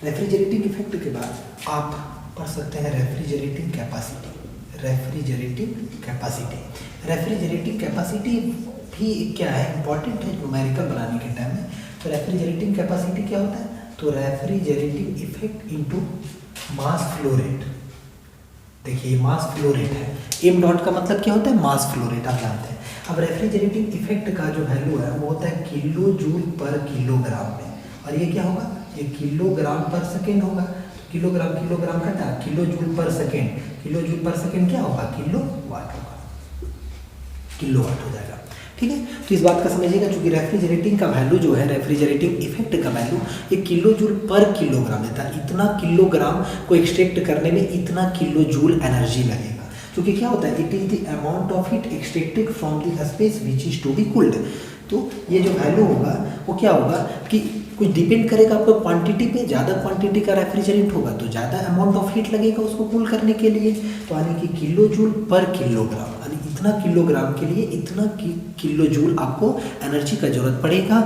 रेफ्रिजरेटिंग इफेक्ट के बाद आप पढ़ सकते हैं रेफ्रिजरेटिंग कैपेसिटी। रेफ्रिजरेटिंग कैपेसिटी भी क्या है, इंपॉर्टेंट है न्यूमेरिकल बनाने के टाइम में। तो रेफ्रिजरेटिंग कैपेसिटी क्या होता है, तो refrigerating effect into mass flow rate. देखिए मास फ्लो रेट है, एम डॉट का मतलब क्या होता है, मास फ्लो रेट, आप जानते हैं। अब रेफ्रिजरेटिंग इफेक्ट का जो वैल्यू है वो होता है किलो जूल पर किलोग्राम में, और ये क्या होगा, ये किलोग्राम पर सेकेंड होगा। किलोग्राम घटा किलो जूल पर सेकेंड, किलो जूल पर सेकेंड क्या होगा, किलो वाट होगा, किलो वाट हो जाएगा, ठीक है। तो इस बात का समझिएगा, चूंकि रेफ्रिजरेटिंग का वैल्यू जो है, रेफ्रिजरेटिंग इफेक्ट का वैल्यू ये किलो जूल पर किलोग्राम देता है। इतना किलोग्राम को एक्सट्रैक्ट करने में इतना किलो जूल एनर्जी लगेगा। क्योंकि क्या होता है, it is the amount of heat extracted from the space which is to be cooled. तो ये जो वैल्यू होगा वो क्या होगा कि कुछ डिपेंड करेगा आपको क्वांटिटी पे। ज़्यादा क्वांटिटी का रेफ्रिजरेंट होगा तो ज़्यादा अमाउंट ऑफ हीट लगेगा उसको कूल करने के लिए। तो यानी कि किलो जूल पर किलोग्राम, यानी इतना इतना किलोग्राम के लिए इतना किलो जूल आपको एनर्जी का जरूरत पड़ेगा,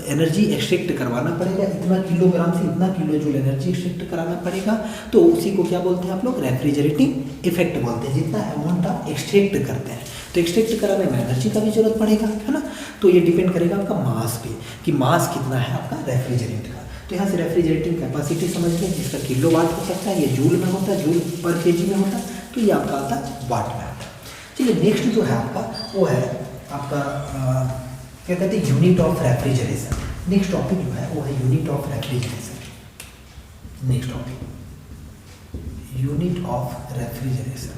एनर्जी एक्सट्रैक्ट करवाना पड़ेगा, इतना किलोग्राम से इतना किलो जूल एनर्जी एक्सट्रैक्ट कराना पड़ेगा। तो उसी को क्या बोलते हैं आप लोग, रेफ्रिजरेटिंग इफेक्ट बोलते हैं। जितना अमाउंट आप एक्सट्रैक्ट करते हैं तो एक्सट्रैक्ट कराने में एनर्जी का भी जरूरत पड़ेगा, है ना। तो ये डिपेंड करेगा आपका मास पे कि मास कितना है आपका रेफ्रिजरेंट का। तो यहाँ से रेफ्रिजरेटिंग कैपेसिटी समझ लें, जिसका किलो वाट हो सकता है, ये जूल में होता है, जूल पर केजी में होता है, तो ये आपका आता है वाट में आता है। चलिए नेक्स्ट जो है आपका वो है आपका क्या कहते हैं, unit of refrigeration. Next topic जो है वो है unit of refrigeration. Next topic unit of refrigeration.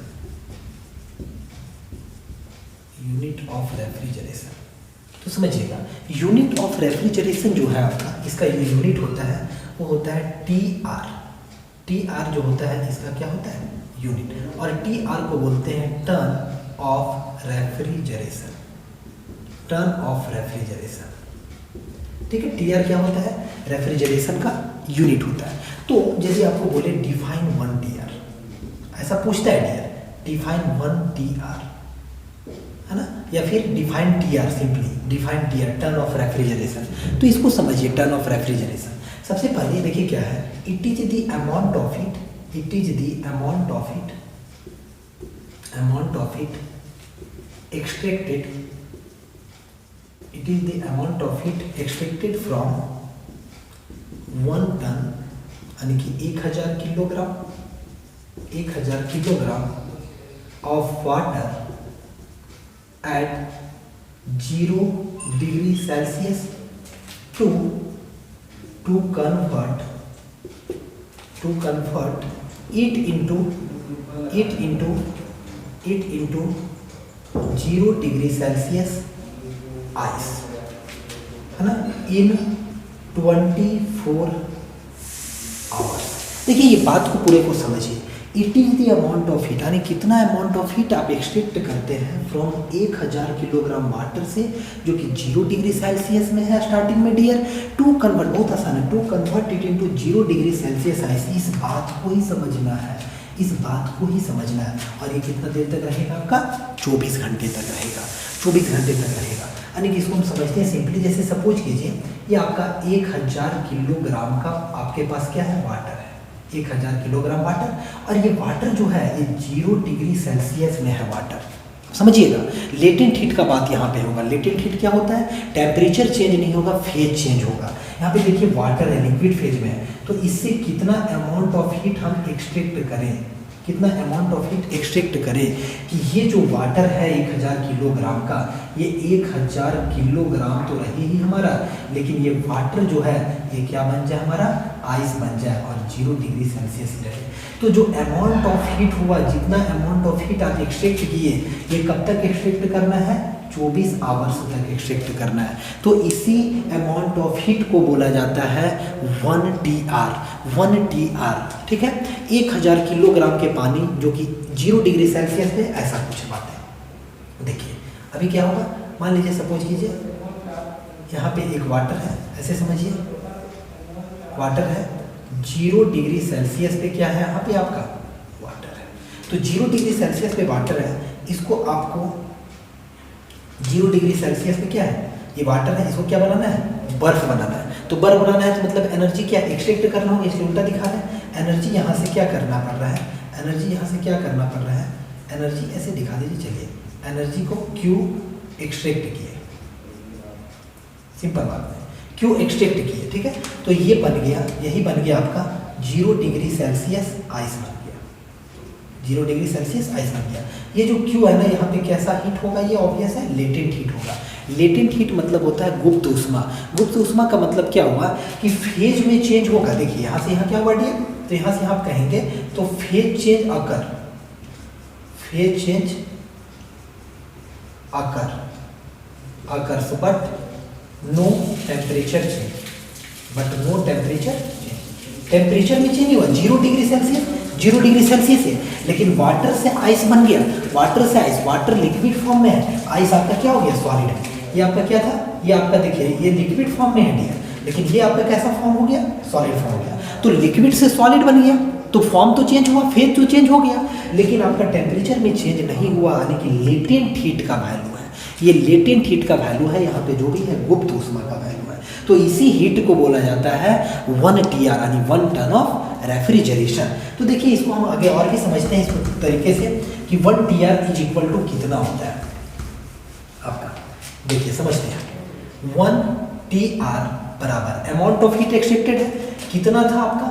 Unit of refrigeration तो समझिएगा, यूनिट ऑफ रेफ्रिजरेशन जो है आपका, इसका जो यूनिट होता है वो होता है TR। TR जो होता है इसका क्या होता है, यूनिट। और TR को बोलते हैं turn off refrigeration. Turn off refrigeration, ठीक है। TR क्या होता है, रेफ्रिजरेशन का यूनिट होता है। तो जैसे आपको बोले डिफाइन 1 TR, ऐसा पूछता है TR, डिफाइन 1 TR, है ना, या फिर define TR, simply define TR, turn off refrigeration. तो इसको समझिए, टर्न ऑफ रेफ्रिजरेशन। सबसे पहले देखिए क्या है, it is the amount of it, it is the amount of it, amount of it extracted, it is the amount of it extracted from 1 ton, यानी कि 1000 kilogram, 1000 kilogram of water at 0 degree Celsius to convert it into 0 degree Celsius ice, है ना, in 24 hours। देखिए ये बात को पूरे को समझिए, it is the amount of heat, यानी कितना अमाउंट ऑफ हीट आप एक्सट्रैक्ट करते हैं फ्रॉम 1000 किलोग्राम वाटर से, जो कि 0 डिग्री सेल्सियस में है स्टार्टिंग में डियर, टू कन्वर्ट, बहुत आसान है, to convert it into 0 degree Celsius ice. इस बात को ही समझना है, इस बात को ही समझना है। और ये कितना देर तक रहेगा आपका, 24 घंटे तक रहेगा, 24 घंटे तक रहेगा। यानी कि इसको हम समझते हैं सिंपली, जैसे सपोज कीजिए ये आपका 1000 किलोग्राम का आपके पास क्या है, वाटर है, 1000 किलोग्राम वाटर, और ये वाटर जो है ये 0 डिग्री सेल्सियस में है वाटर। समझिएगा, लेटेंट हीट का बात यहाँ पे होगा। लेटेंट हीट क्या होता है, टेम्परेचर चेंज नहीं होगा, फेज चेंज होगा। यहाँ पे देखिए वाटर है, लिक्विड फेज में है, तो इससे कितना अमाउंट ऑफ हीट हम एक्सट्रैक्ट करें, कितना अमाउंट ऑफ हीट एक्सट्रैक्ट करें कि ये जो वाटर है 1000 किलोग्राम का, ये 1000 किलोग्राम तो रहे ही हमारा, लेकिन ये वाटर जो है ये क्या बन जाए हमारा, आइस बन जाए, और 0 डिग्री सेल्सियस रहे। तो जो अमाउंट ऑफ हीट हुआ, जितना अमाउंट ऑफ हीट आप एक्सट्रैक्ट किए, ये कब तक एक्सट्रैक्ट करना है, 24 आवर्स तक एक्सट्रैक्ट करना है। तो इसी अमाउंट ऑफ हीट को बोला जाता है 1 TR, 1 TR, ठीक है। 1000 किलोग्राम के पानी जो कि 0 डिग्री सेल्सियस पे, ऐसा कुछ बात है। देखिए अभी क्या होगा, मान लीजिए सपोज कीजिए यहाँ पे एक वाटर है, ऐसे समझिए वाटर है, 0 डिग्री सेल्सियस पे क्या है यहाँ पे आपका वाटर है। तो 0 डिग्री सेल्सियस पे वाटर है, इसको आपको 0 डिग्री सेल्सियस पे क्या है, ये वाटर है, इसको क्या बनाना है, बर्फ बनाना है। तो बर्फ बनाना है तो मतलब एनर्जी क्या एक्सट्रैक्ट करना होगा, इसलिए उल्टा दिखा रहे हैं। एनर्जी यहाँ से क्या करना पड़ रहा है, एनर्जी यहाँ से क्या करना पड़ रहा है, एनर्जी ऐसे दिखा दीजिए। चलिए एनर्जी को Q एक्सट्रैक्ट किए, सिंपल बात है, Q एक्सट्रैक्ट किए, ठीक है। तो ये बन गया, यही बन गया आपका 0 डिग्री सेल्सियस आइस बन गया, 0 डिग्री सेल्सियस आइस बन गया। ये जो Q है ना, यहाँ पे कैसा हीट होगा, ये ऑब्वियस है, लेटेंट हीट होगा। लेटेंट हीट मतलब होता है गुप्त ऊष्मा। गुप्त ऊष्मा का मतलब क्या हुआ कि फेज में चेंज होगा। देखिए यहाँ से यहाँ क्या हुआ डियर, तो यहाँ से आप कहेंगे तो phase change occur, phase change occurs, but no temperature change, but no temperature change. Temperature में चेंज हुआ 0 डिग्री सेल्सियस, 0 डिग्री सेल्सियस है, लेकिन वाटर से आइस बन गया, वाटर से आइस, वाटर लिक्विड फॉर्म में है, आइस आपका क्या हो गया, सॉलिड। ये आपका क्या था, ये आपका देखिए ये लिक्विड फॉर्म में है डियर, लेकिन ये आपका कैसा फॉर्म हो गया, सॉलिड फॉर्म हो गया। तो लिक्विड से सॉलिड बन गया, तो फॉर्म तो चेंज हुआ, फेज तो चेंज हो गया, लेकिन आपका टेम्परेचर में चेंज नहीं हुआ, यानी कि लेटेंट हीट का वैल्यू है। ये लेटेंट हीट का वैल्यू है, यहाँ पे जो भी है गुप्त ऊष्मा का वैल्यू है। तो इसी हीट को बोला जाता है 1 TR यानी 1 टन ऑफ रेफ्रिजरेशन। तो देखिए इसको हम आगे और भी समझते हैं इस तरीके से कि 1 TR इज इक्वल टू कितना होता है आपका। देखिए समझते हैं, 1 TR बराबर अमाउंट ऑफ हीट एक्सट्रैक्टेड है, कितना था आपका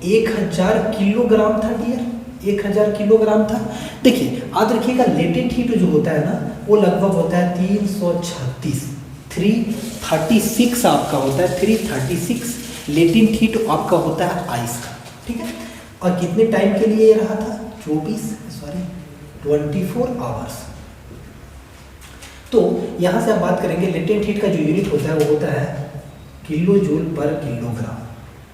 1000 किलोग्राम था डियर, 1000 किलोग्राम था। देखिए याद रखिएगा लेटेंट हीट जो होता है ना वो लगभग होता है 336, 336 आपका होता है, 336 लेटेंट हीट आपका होता है आइस का, ठीक है। और कितने टाइम के लिए ये रहा था 24 आवर्स। तो यहाँ से आप बात करेंगे लेटेंट हीट का जो यूनिट होता है वो होता है किलो जूल पर किलोग्राम,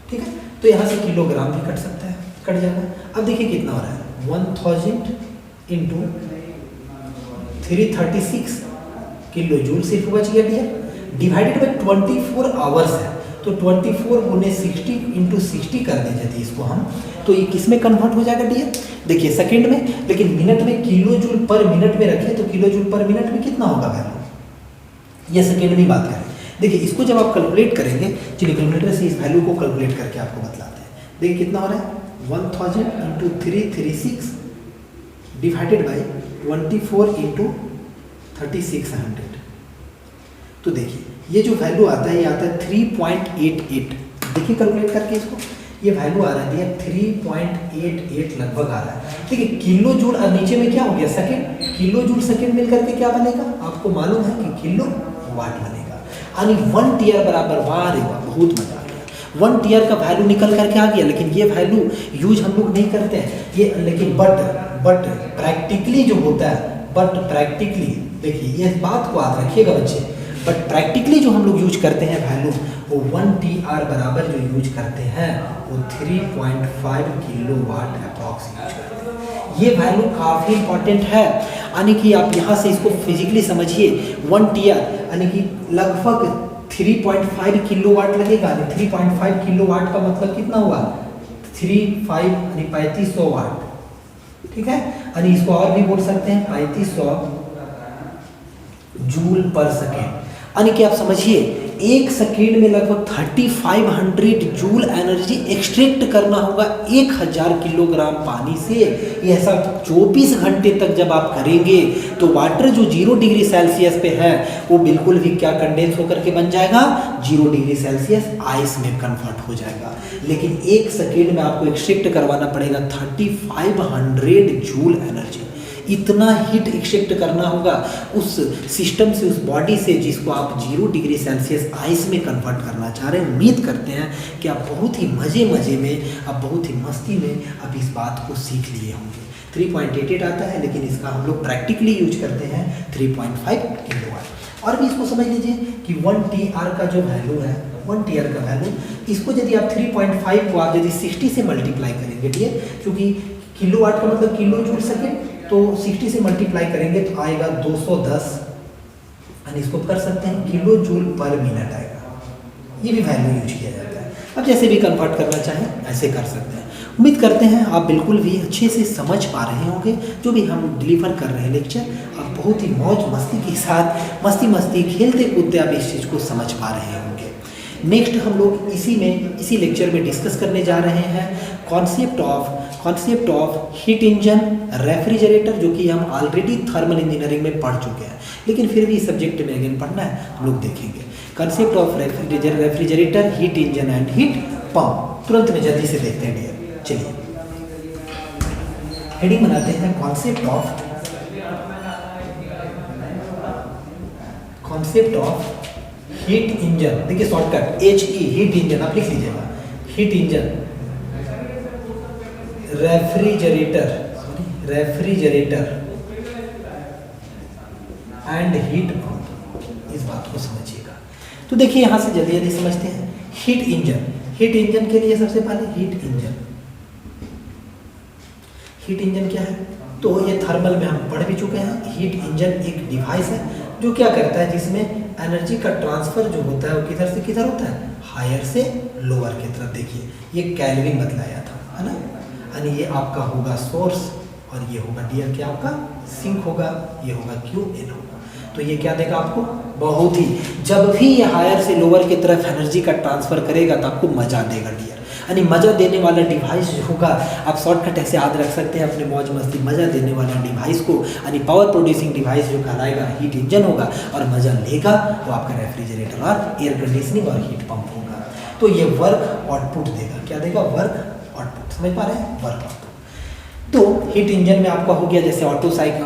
ठीक है। तो यहाँ से किलोग्राम भी कट सकता है, कट जाएगा। अब देखिए कितना हो रहा है 1000 इंटू 336 किलो जूल सिर्फ बच गया डियर, डिवाइडेड बाई 24 आवर्स है, तो 24 गुने 60 इंटू 60 कर दीजिए थी इसको हम, तो ये किस में कन्वर्ट हो जाएगा डियर, देखिए सेकंड में, लेकिन मिनट में किलो जूल पर मिनट में रखें तो किलो जूल पर मिनट में कितना होगा वैल्यू, ये सेकंड में बात करें। देखिए इसको जब आप कैलकुलेट करेंगे, चलिए कैलकुलेटर से इस वैल्यू को कैलकुलेट करके आपको बतलाते हैं। देखिए कितना हो रहा है 1000 इंटू 336 डिवाइडेड बाई 24 इंटू 3600। तो देखिए ये जो वैल्यू आता है ये आता है 3.88। देखिए कैलकुलेट करके इसको, ये वैल्यू आ रहा है 3.88 लगभग आ रहा है। देखिए किलो जूल और नीचे में क्या हो गया सेकंड, किलो जूल सेकंड मिलकर के क्या बनेगा आपको मालूम है कि किलो वाट बनेगा, यानी 1 TR बराबर, वाह रे वाह बहुत मजा आ गया, 1 TR का वैल्यू निकल करके आ गया। लेकिन ये वैल्यू यूज हम लोग नहीं करते हैं ये, लेकिन बट प्रैक्टिकली जो होता है, बट प्रैक्टिकली देखिए ये बात को याद रखिएगा बच्चे, बट प्रैक्टिकली जो हम लोग यूज करते हैं वैल्यू वो 1 TR बराबर जो यूज करते हैं वो 3.5 किलो वाट अप्रॉक्स यूज करते हैं। ये वैल्यू काफ़ी इंपॉर्टेंट है, यानी कि आप यहाँ से इसको फिजिकली समझिए 1 TR यानी कि लगभग 3.5 किलो वाट लगेगा। 3.5 किलो वाट का मतलब कितना हुआ 35 यानी 3500 वाट, ठीक है। यानी इसको और भी बोल सकते हैं 3500 जूल पर सेकेंड, यानी कि आप समझिए 1 सेकेंड में लगभग 3500 जूल एनर्जी एक्सट्रैक्ट करना होगा 1000 किलोग्राम पानी से। ये सब 24 घंटे तक जब आप करेंगे तो वाटर जो 0 डिग्री सेल्सियस पे है वो बिल्कुल भी क्या कंडेंस होकर के बन जाएगा 0 डिग्री सेल्सियस आइस में कन्वर्ट हो जाएगा। लेकिन 1 सेकेंड में आपको एक्सट्रैक्ट करवाना पड़ेगा 3500 जूल एनर्जी। इतना हीट एक्सट्रैक्ट करना होगा उस सिस्टम से, उस बॉडी से जिसको आप 0 डिग्री सेल्सियस आइस में कन्वर्ट करना चाह रहे हैं। उम्मीद करते हैं कि आप बहुत ही मज़े में, आप बहुत ही मस्ती में आप इस बात को सीख लिए होंगे। 3.88 आता है, लेकिन इसका हम लोग प्रैक्टिकली यूज करते हैं 3.5 किलोवाट। और भी इसको समझ लीजिए कि 1 TR का जो वैल्यू है, 1 TR का वैल्यू, इसको यदि आप 3.5 को आप यदि 60 से मल्टीप्लाई करेंगे, ठीक है, क्योंकि किलोवाट का मतलब किलो जूल सेकेंड, तो 60 से मल्टीप्लाई करेंगे तो आएगा 210, यानी इसको कर सकते हैं किलो जूल पर मिनट आएगा। ये भी वैल्यू यूज किया जाता है। अब जैसे भी कन्वर्ट करना चाहें ऐसे कर सकते हैं। उम्मीद करते हैं आप बिल्कुल भी अच्छे से समझ पा रहे होंगे जो भी हम डिलीवर कर रहे हैं लेक्चर। आप बहुत ही मौज मस्ती के साथ मस्ती खेलते कूदते आप इस चीज़ को समझ पा रहे होंगे। नेक्स्ट हम लोग इसी लेक्चर में डिस्कस करने जा रहे हैं concept of heat engine refrigerator, जो कि हम ऑलरेडी थर्मल इंजीनियरिंग में पढ़ चुके हैं, लेकिन फिर भी सब्जेक्ट में अगेन पढ़ना है, हम लोग देखेंगे concept of refrigerator, heat engine and heat pump. तुरंत में जल्दी से देखते हैं डियर। चलिए हेडिंग बनाते हैं कॉन्सेप्ट ऑफ हीट इंजन। देखिए शॉर्टकट HE हीट इंजन आप लिख लीजिएगा, heat engine refrigerator and heat pump, इस बात को समझिएगा। तो देखिए यहां से जल्दी समझते हैं हीट इंजन के लिए सबसे पहले हीट इंजन क्या है, तो ये थर्मल में हम पढ़ भी चुके हैं। हीट इंजन एक डिवाइस है जो क्या करता है, जिसमें एनर्जी का ट्रांसफर जो होता है वो किधर से किधर होता है, हायर से लोअर की तरफ। देखिए ये केल्विन बतलाया था, है ना, यानी ये आपका होगा सोर्स और ये होगा डियर क्या आपका सिंक होगा, ये होगा QL होगा। तो ये क्या देगा आपको, बहुत ही, जब भी ये हायर से लोअर की तरफ एनर्जी का ट्रांसफर करेगा तो आपको मजा देगा डियर। यानी मजा देने वाला डिवाइस जो होगा, आप शॉर्टकट ऐसे याद रख सकते हैं अपने मौज मस्ती, मजा देने वाला डिवाइस को यानी पावर प्रोड्यूसिंग डिवाइस जो कहलाएगा हीट इंजन होगा, और मजा लेगा वो आपका रेफ्रिजरेटर और एयर कंडीशनिंग और हीट पंप होगा। तो ये वर्क आउटपुट देगा, क्या देगा, वर्क आउटपुट, समझ पा रहे हैं, वर्क आउटपुट। तो हीट इंजन में आपका हो गया जैसे auto cycle,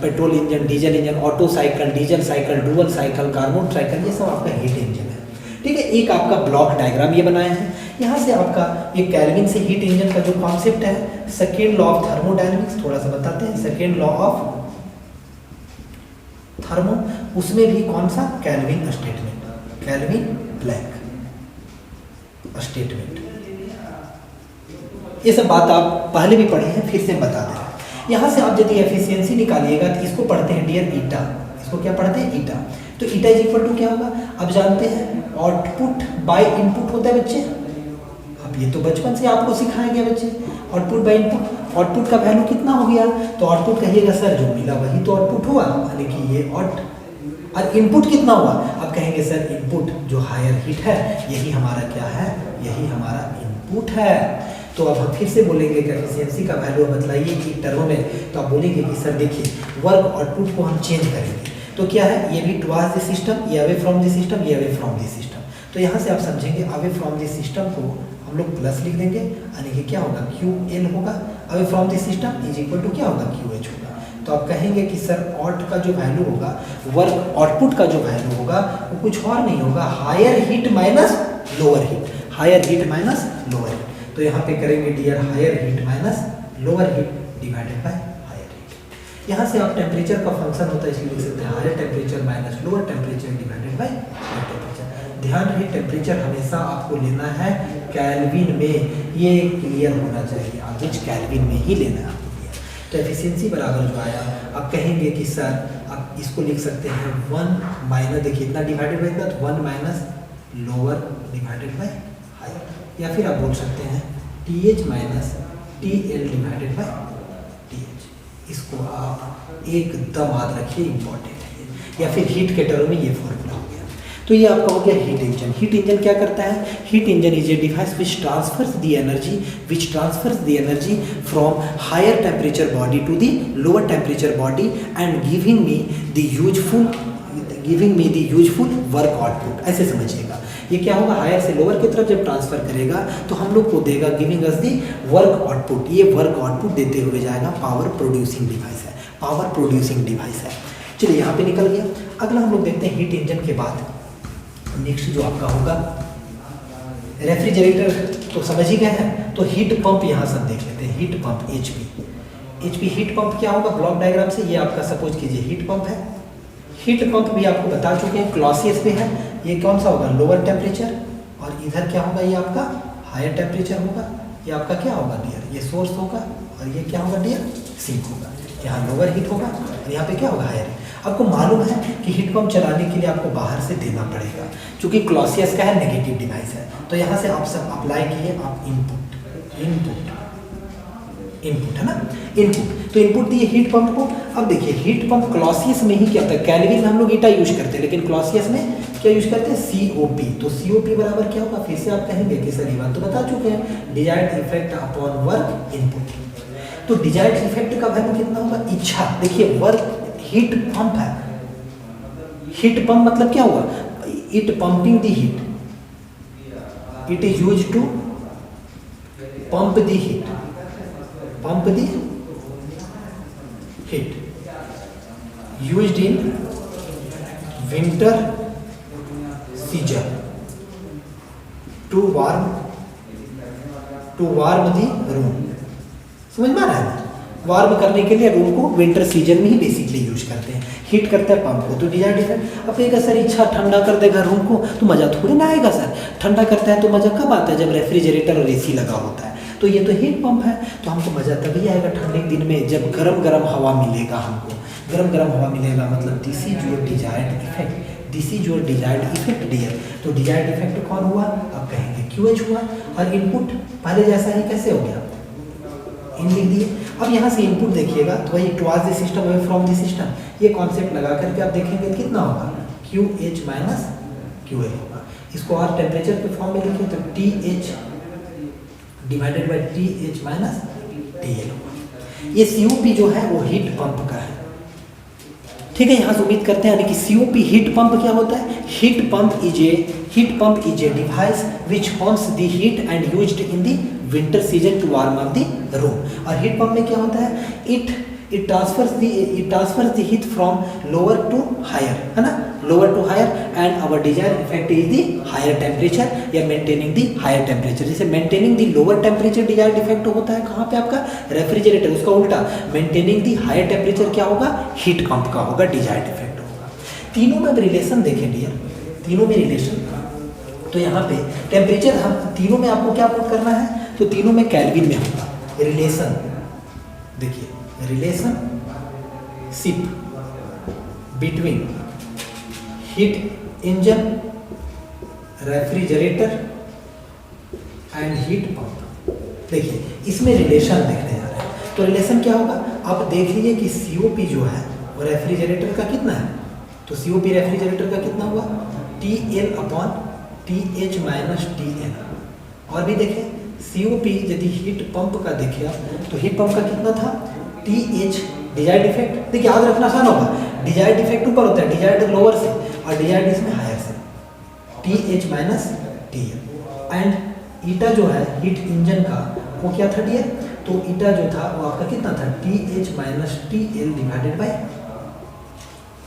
petrol engine, diesel engine, auto cycle, diesel cycle, dual cycle, Corbett cycle, ये सब आपका हीट इंजन है। ठीक है, एक आपका ब्लॉक डायग्राम ये बनाया है। यहाँ से आपका एक केल्विन से हीट इंजन का जो कॉन्सेप्ट है, सेकेंड लॉ ऑफ थर्मोडायनेमिक्स थोड़ा सा बताते हैं। सेकेंड लॉ ऑफ थर्मो, उसमें भी कौन सा, Kelvin statement, Kelvin Planck statement, ये सब बात आप पहले भी पढ़े हैं, फिर से बता दे रहे हैं। यहाँ से आप यदि एफिशिएंसी निकालिएगा तो इसको पढ़ते हैं डियर ईटा, इसको क्या पढ़ते हैं, ईटा। तो ईटा इज इक्वल टू क्या होगा, अब जानते हैं आउटपुट बाय इनपुट होता है बच्चे, अब ये तो बचपन से आपको सिखाया गया बच्चे, आउटपुट बाय इनपुट। आउटपुट का वैल्यू कितना हो गया, तो आउटपुट कहिएगा सर जो मिला वही तो आउटपुट हुआ, यानी कि ये आउट, और इनपुट कितना हुआ, अब कहेंगे सर इनपुट जो हायर हीट है यही हमारा क्या है, यही हमारा इनपुट है। तो अब हम फिर से बोलेंगे कि एफिशिएंसी का वैल्यू बतलाइए कि टर्म में, तो आप बोलेंगे कि सर देखिए वर्क आउटपुट को हम चेंज करेंगे, तो क्या है, ये भी टुवर्ड्स द सिस्टम, ये अवे फ्रॉम द सिस्टम, ये अवे फ्रॉम द सिस्टम। तो यहाँ से आप समझेंगे अवे फ्रॉम द सिस्टम को हम लोग प्लस लिख देंगे, यानी कि क्या होगा, QL होगा, away from the system is equal to क्या होगा, QH होगा। तो आप कहेंगे कि सर आउट का जो वैल्यू होगा, वर्क आउटपुट का जो वैल्यू होगा वो कुछ और नहीं होगा, higher heat minus lower heat, higher heat minus lower heat. तो यहाँ पे करेंगे dear higher heat minus lower heat divided by higher heat. यहाँ से आप टेम्परेचर का फंक्शन होता है इसलिए लिख सकते हैं higher temperature minus lower temperature divided by higher temperature. ध्यान रहे टेम्परेचर हमेशा आपको लेना है केल्विन में, ये क्लियर होना चाहिए, आप कुछ केल्विन में ही लेना है आपको। तो एफिशिएंसी बराबर जो आया, आप कहेंगे कि सर आप इसको लिख सकते हैं 1 माइनस, देखिए इतना डिवाइडेड बाय इतना, तो 1 minus lower divided by higher, या फिर आप बोल सकते हैं TH minus TL divided by TH। इसको आप एकदम याद रखिए, इंपॉर्टेंट है, या फिर हीट के टर्म में ये फॉर्मूला हो गया। तो ये आपका हो गया हीट इंजन। हीट इंजन क्या करता है, heat engine is a device which transfers the energy from higher temperature body to the lower temperature body and giving me the useful work output. ऐसे समझिएगा, ये क्या होगा, हायर से लोअर की तरफ जब ट्रांसफर करेगा तो हम लोग को देगा giving us the work output. ये वर्क आउटपुट देते हुए जाएगा, पावर प्रोड्यूसिंग डिवाइस है, पावर प्रोड्यूसिंग डिवाइस है। चलिए यहाँ पे निकल गया। अगला हम लोग देखते हैं हीट इंजन के बाद नेक्स्ट जो आपका होगा रेफ्रिजरेटर, तो समझ ही गए हैं। तो हीट पंप यहाँ सब देख लेते हैं, heat pump HP heat pump क्या होगा, ब्लॉक डायग्राम से ये आपका सपोज कीजिए हीट पंप है। हीट पंप भी आपको बता चुके हैं, क्लॉसियस में है। ये कौन सा होगा, लोअर टेम्परेचर, और इधर क्या होगा, ये आपका हायर टेम्परेचर होगा। ये आपका क्या होगा डियर, ये सोर्स होगा, और ये क्या होगा डियर, सिंक होगा। यहाँ लोअर हीट होगा और यहाँ पे क्या होगा, हायर। आपको मालूम है कि हीट पंप चलाने के लिए आपको बाहर से देना पड़ेगा, क्योंकि क्लॉसियस का है, नेगेटिव डिवाइस है। तो यहाँ से आप सब अप्लाई किए, आप इनपुट है ना, इनपुट। तो इनपुट दिए हीट पंप को। अब देखिए हीट पंप क्लॉसियस में ही क्या होता है, केल्विन में हम लोग ईटा यूज करते हैं, लेकिन क्लॉसियस में क्या यूज करते हैं, COP। तो COP बराबर क्या होगा, फिर से आप कहेंगे कि सर ये बात तो बता चुके हैं, desired effect upon work input. तो डिजायर्ड इफेक्ट का वैल्यू कितना होगा, इच्छा। देखिए वर्क हीट पंप है, हीट पंप मतलब क्या हुआ, it pumping the heat, it is use to pump the heat, pump the heat used in winter season to warm the room। समझ में आ रहा है ना, वार्म करने के लिए रूम को विंटर सीजन में ही बेसिकली यूज करते हैं, हीट करते हैं पंप को। तो डिजायर्ड इफेक्ट। अब कहेगा सर इच्छा ठंडा कर देगा रूम को तो मज़ा थोड़ी ना आएगा सर, ठंडा करता है तो मज़ा कब आता है, जब रेफ्रिजरेटर और AC लगा होता है। तो ये तो हीट पंप है, तो हमको मज़ा तभी आएगा ठंडे के दिन में जब गरम गरम हवा मिलेगा, हमको गरम गरम हवा मिलेगा, मतलब this is your desired effect, this is your desired effect dear. तो डिजायर्ड इफेक्ट कौन हुआ, अब कहेंगे QH हुआ। और इनपुट पहले जैसा ही कैसे हो गया, इन लिख दिए। अब यहाँ से इनपुट देखिएगा तो वही towards the system away from the system, ये कॉन्सेप्ट लगा करके आप देखेंगे कितना होगा QH माइनस QL होगा। इसको और टेम्परेचर के फॉर्म में लिखें तो TH divided by TH minus TL होगा। ये COP जो है वो हीट पंप का है, ठीक है। यहाँ से उम्मीद करते हैं यानी कि COP हीट पंप क्या होता है? Heat pump is a device which pumps the heat and used in the winter season to warm up the room. और हीट पंप में क्या होता है? It transfers the heat from lower to higher, है ना, lower to higher, and our desired effect is the higher temperature या maintaining the higher temperature. जैसे maintaining the lower temperature desired effect होता है कहाँ पे आपका? रेफ्रिजरेटर। उसका उल्टा मेंटेनिंग द हायर टेम्परेचर क्या होगा? हीट पंप का होगा, डिजायर्ड इफेक्ट होगा। तीनों में रिलेशन देखें डियर, तीनों में रिलेशन। तो यहाँ पे टेम्परेचर हम तीनों में आपको क्या पुट करना है? तो तीनों में केल्विन में होगा। रिलेशन देखिए, relationship between heat engine, refrigerator and heat pump. देखिए इसमें रिलेशन देखने जा रहे हैं, तो रिलेशन क्या होगा? आप देख लीजिए कि COP जो है वो रेफ्रिजरेटर का कितना है? तो COP रेफ्रिजरेटर का कितना हुआ? TL upon TH minus TL। और भी देखें COP यदि हीट पंप का देखें आप तो हीट पंप का कितना था? TH desired effect. देखिए याद रखना आसान होगा, डिजायर्ड इफेक्ट ऊपर होता है, डिजायर्ड लोअर से और डिजायर्ड इसमें हायर से, TH माइनस TL। एंड ईटा जो है हीट इंजन का वो क्या था डियर? तो ईटा जो था वो आपका कितना था? TH minus TL divided by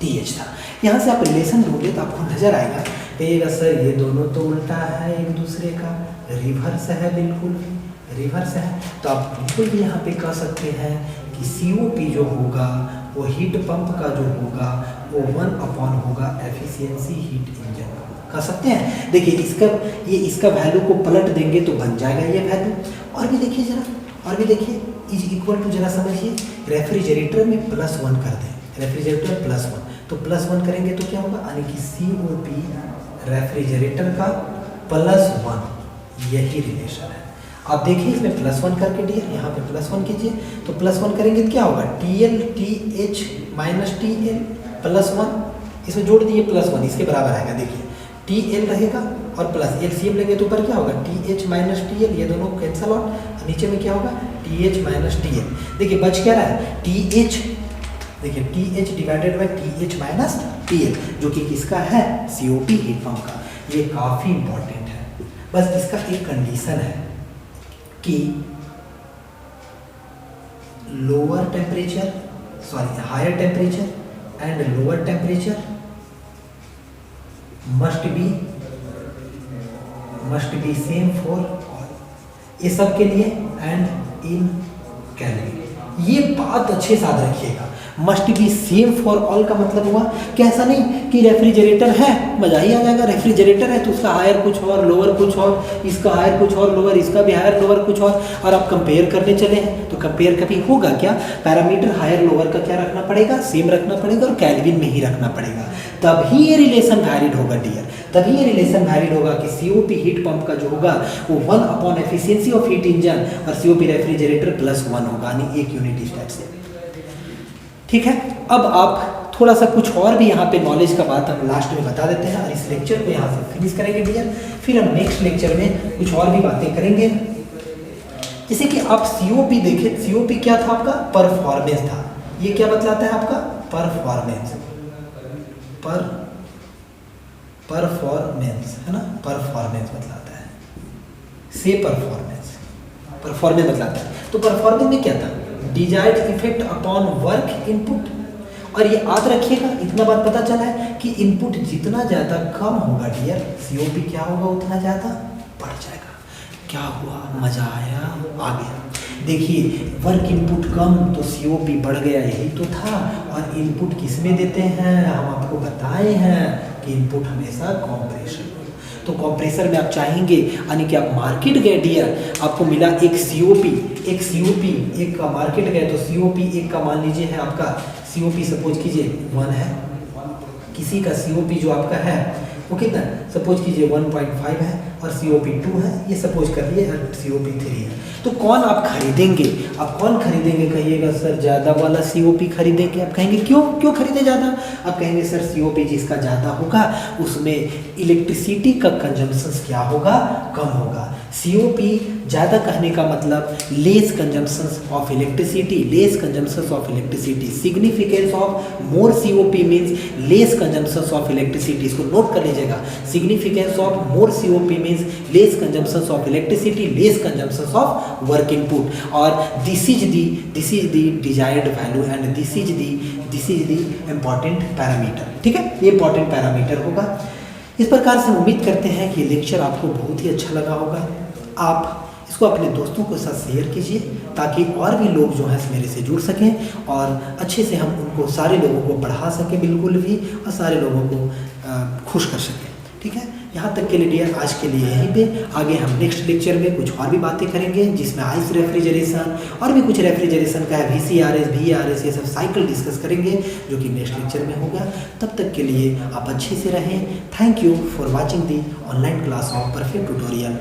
TH था। यहाँ से आप रिलेशन ढूंढे तो आपको नजर आएगा, कहिएगा सर ये दोनों तो उल्टा है एक दूसरे का, रिवर्स है, बिल्कुल रिवर्स है। तो आप बिल्कुल भी यहाँ पे कह सकते हैं कि COP जो होगा वो हीट पंप का जो होगा वो 1 अपॉन होगा एफिशिएंसी हीट इंजन का, कह सकते हैं। देखिए इसका वैल्यू को पलट देंगे तो बन जाएगा ये वैल्यू। और भी देखिए जरा, और भी देखिए इज इक्वल टू, जरा समझिए, रेफ्रिजरेटर में +1 कर दें, रेफ्रिजरेटर +1, तो +1 करेंगे तो क्या होगा? यानी कि COP रेफ्रिजरेटर का +1, यही रिलेशन है। आप देखिए इसमें +1 करके डियर, यहाँ पे +1 कीजिए तो +1 करेंगे तो क्या होगा? TL TH माइनस TL +1, इसमें जोड़ दिए +1, इसके बराबर आएगा। देखिए TL रहेगा और प्लस LCM लेंगे तो ऊपर क्या होगा? TH माइनस TL, ये दोनों कैंसल आउट, नीचे में क्या होगा? TH minus TL। देखिए बच क्या रहा है? TH, देखिए TH divided by TH minus TL, जो कि किसका है? COP हीट पंप का। ये काफ़ी इंपॉर्टेंट है। बस इसका एक कंडीशन है कि lower temperature, sorry higher temperature and lower temperature must be same for all, ये सब के लिए, एंड इन केल्विन। ये बात अच्छे से याद रखिएगा, must be same for all का मतलब हुआ कि ऐसा नहीं कि रेफ्रिजरेटर है, मजा ही आ जाएगा, रेफ्रिजरेटर है तो उसका हायर कुछ और लोअर कुछ और, इसका हायर कुछ और लोअर, इसका भी हायर लोअर कुछ और आप कंपेयर करने चले हैं तो कंपेयर कभी होगा क्या? पैरामीटर हायर लोअर का क्या रखना पड़ेगा? सेम रखना पड़ेगा और केल्विन में ही रखना पड़ेगा, तभी ये रिलेशन वैलिड होगा डियर, तभी ये रिलेशन वैलिड होगा कि COP हीट पंप का जो होगा वो 1 upon efficiency of heat engine और COP रेफ्रिजरेटर +1 होगा, यानी 1 यूनिट स्टेप से। ठीक है, अब आप थोड़ा सा कुछ और भी यहाँ पे नॉलेज का बात हम लास्ट में बता देते हैं और इस लेक्चर को यहाँ से फिनिश करेंगे डियर। फिर हम नेक्स्ट लेक्चर में कुछ और भी बातें करेंगे, जैसे कि आप COP देखें, COP क्या था आपका? परफॉर्मेंस था। ये क्या बतलाता है आपका? परफॉर्मेंस, परफॉर्मेंस है ना, परफॉर्मेंस बतलाता है, से परफॉर्मेंस बतलाता है। तो परफॉर्मेंस में क्या था? Desired effect upon work input. और ये याद रखिएगा, इतना बात पता चला है कि इनपुट जितना ज़्यादा कम होगा डियर, COP क्या होगा? उतना ज़्यादा बढ़ जाएगा। क्या हुआ? मज़ा आया? आ गया। देखिए वर्क इनपुट कम तो COP बढ़ गया, यही तो था। और इनपुट किस में देते हैं? हम आपको बताए हैं कि इनपुट हमेशा कॉम्प्रेसर, तो कॉम्प्रेसर में आप चाहेंगे, यानी कि आप मार्केट गए डियर, आपको मिला एक COP, एक का मार्केट गए तो COP एक का मान लीजिए है आपका COP सपोज कीजिए 1 है, किसी का COP जो आपका है वो कितना, सपोज कीजिए 1.5 है, और COP2 है, ये सपोज कर लिए COP3 है। तो कौन आप खरीदेंगे? आप कौन खरीदेंगे कहिएगा? सर ज़्यादा वाला COP खरीदेंगे। आप कहेंगे क्यों खरीदे ज़्यादा? आप कहेंगे सर COP जिसका ज़्यादा होगा उसमें इलेक्ट्रिसिटी का कंजम्पशन क्या होगा? कम होगा। COP ज़्यादा कहने का मतलब less consumption of electricity, less consumption of electricity. Significance of more COP means less consumption of electricity. इसको नोट कर लीजिएगा। Significance of more COP means less consumption of electricity, less consumption of work input. और this is the desired value and this is the important parameter. ठीक है, ये important parameter होगा। इस प्रकार से उम्मीद करते हैं कि लेक्चर आपको बहुत ही अच्छा लगा होगा। आप इसको अपने दोस्तों के साथ शेयर कीजिए ताकि और भी लोग जो है मेरे से जुड़ सकें और अच्छे से हम उनको सारे लोगों को पढ़ा सकें बिल्कुल भी, और सारे लोगों को खुश कर सकें। ठीक है, यहाँ तक के लिए डियर आज के लिए यहीं पे। आगे हम नेक्स्ट लेक्चर में कुछ और भी बातें करेंगे जिसमें आइस रेफ्रिजरेशन और भी कुछ रेफ्रिजरेशन का है, VCRS, VARS, ये सब साइकिल डिस्कस करेंगे जो कि नेक्स्ट लेक्चर में होगा। तब तक के लिए आप अच्छे से रहें। Thank you for watching the online class of perfect tutorial.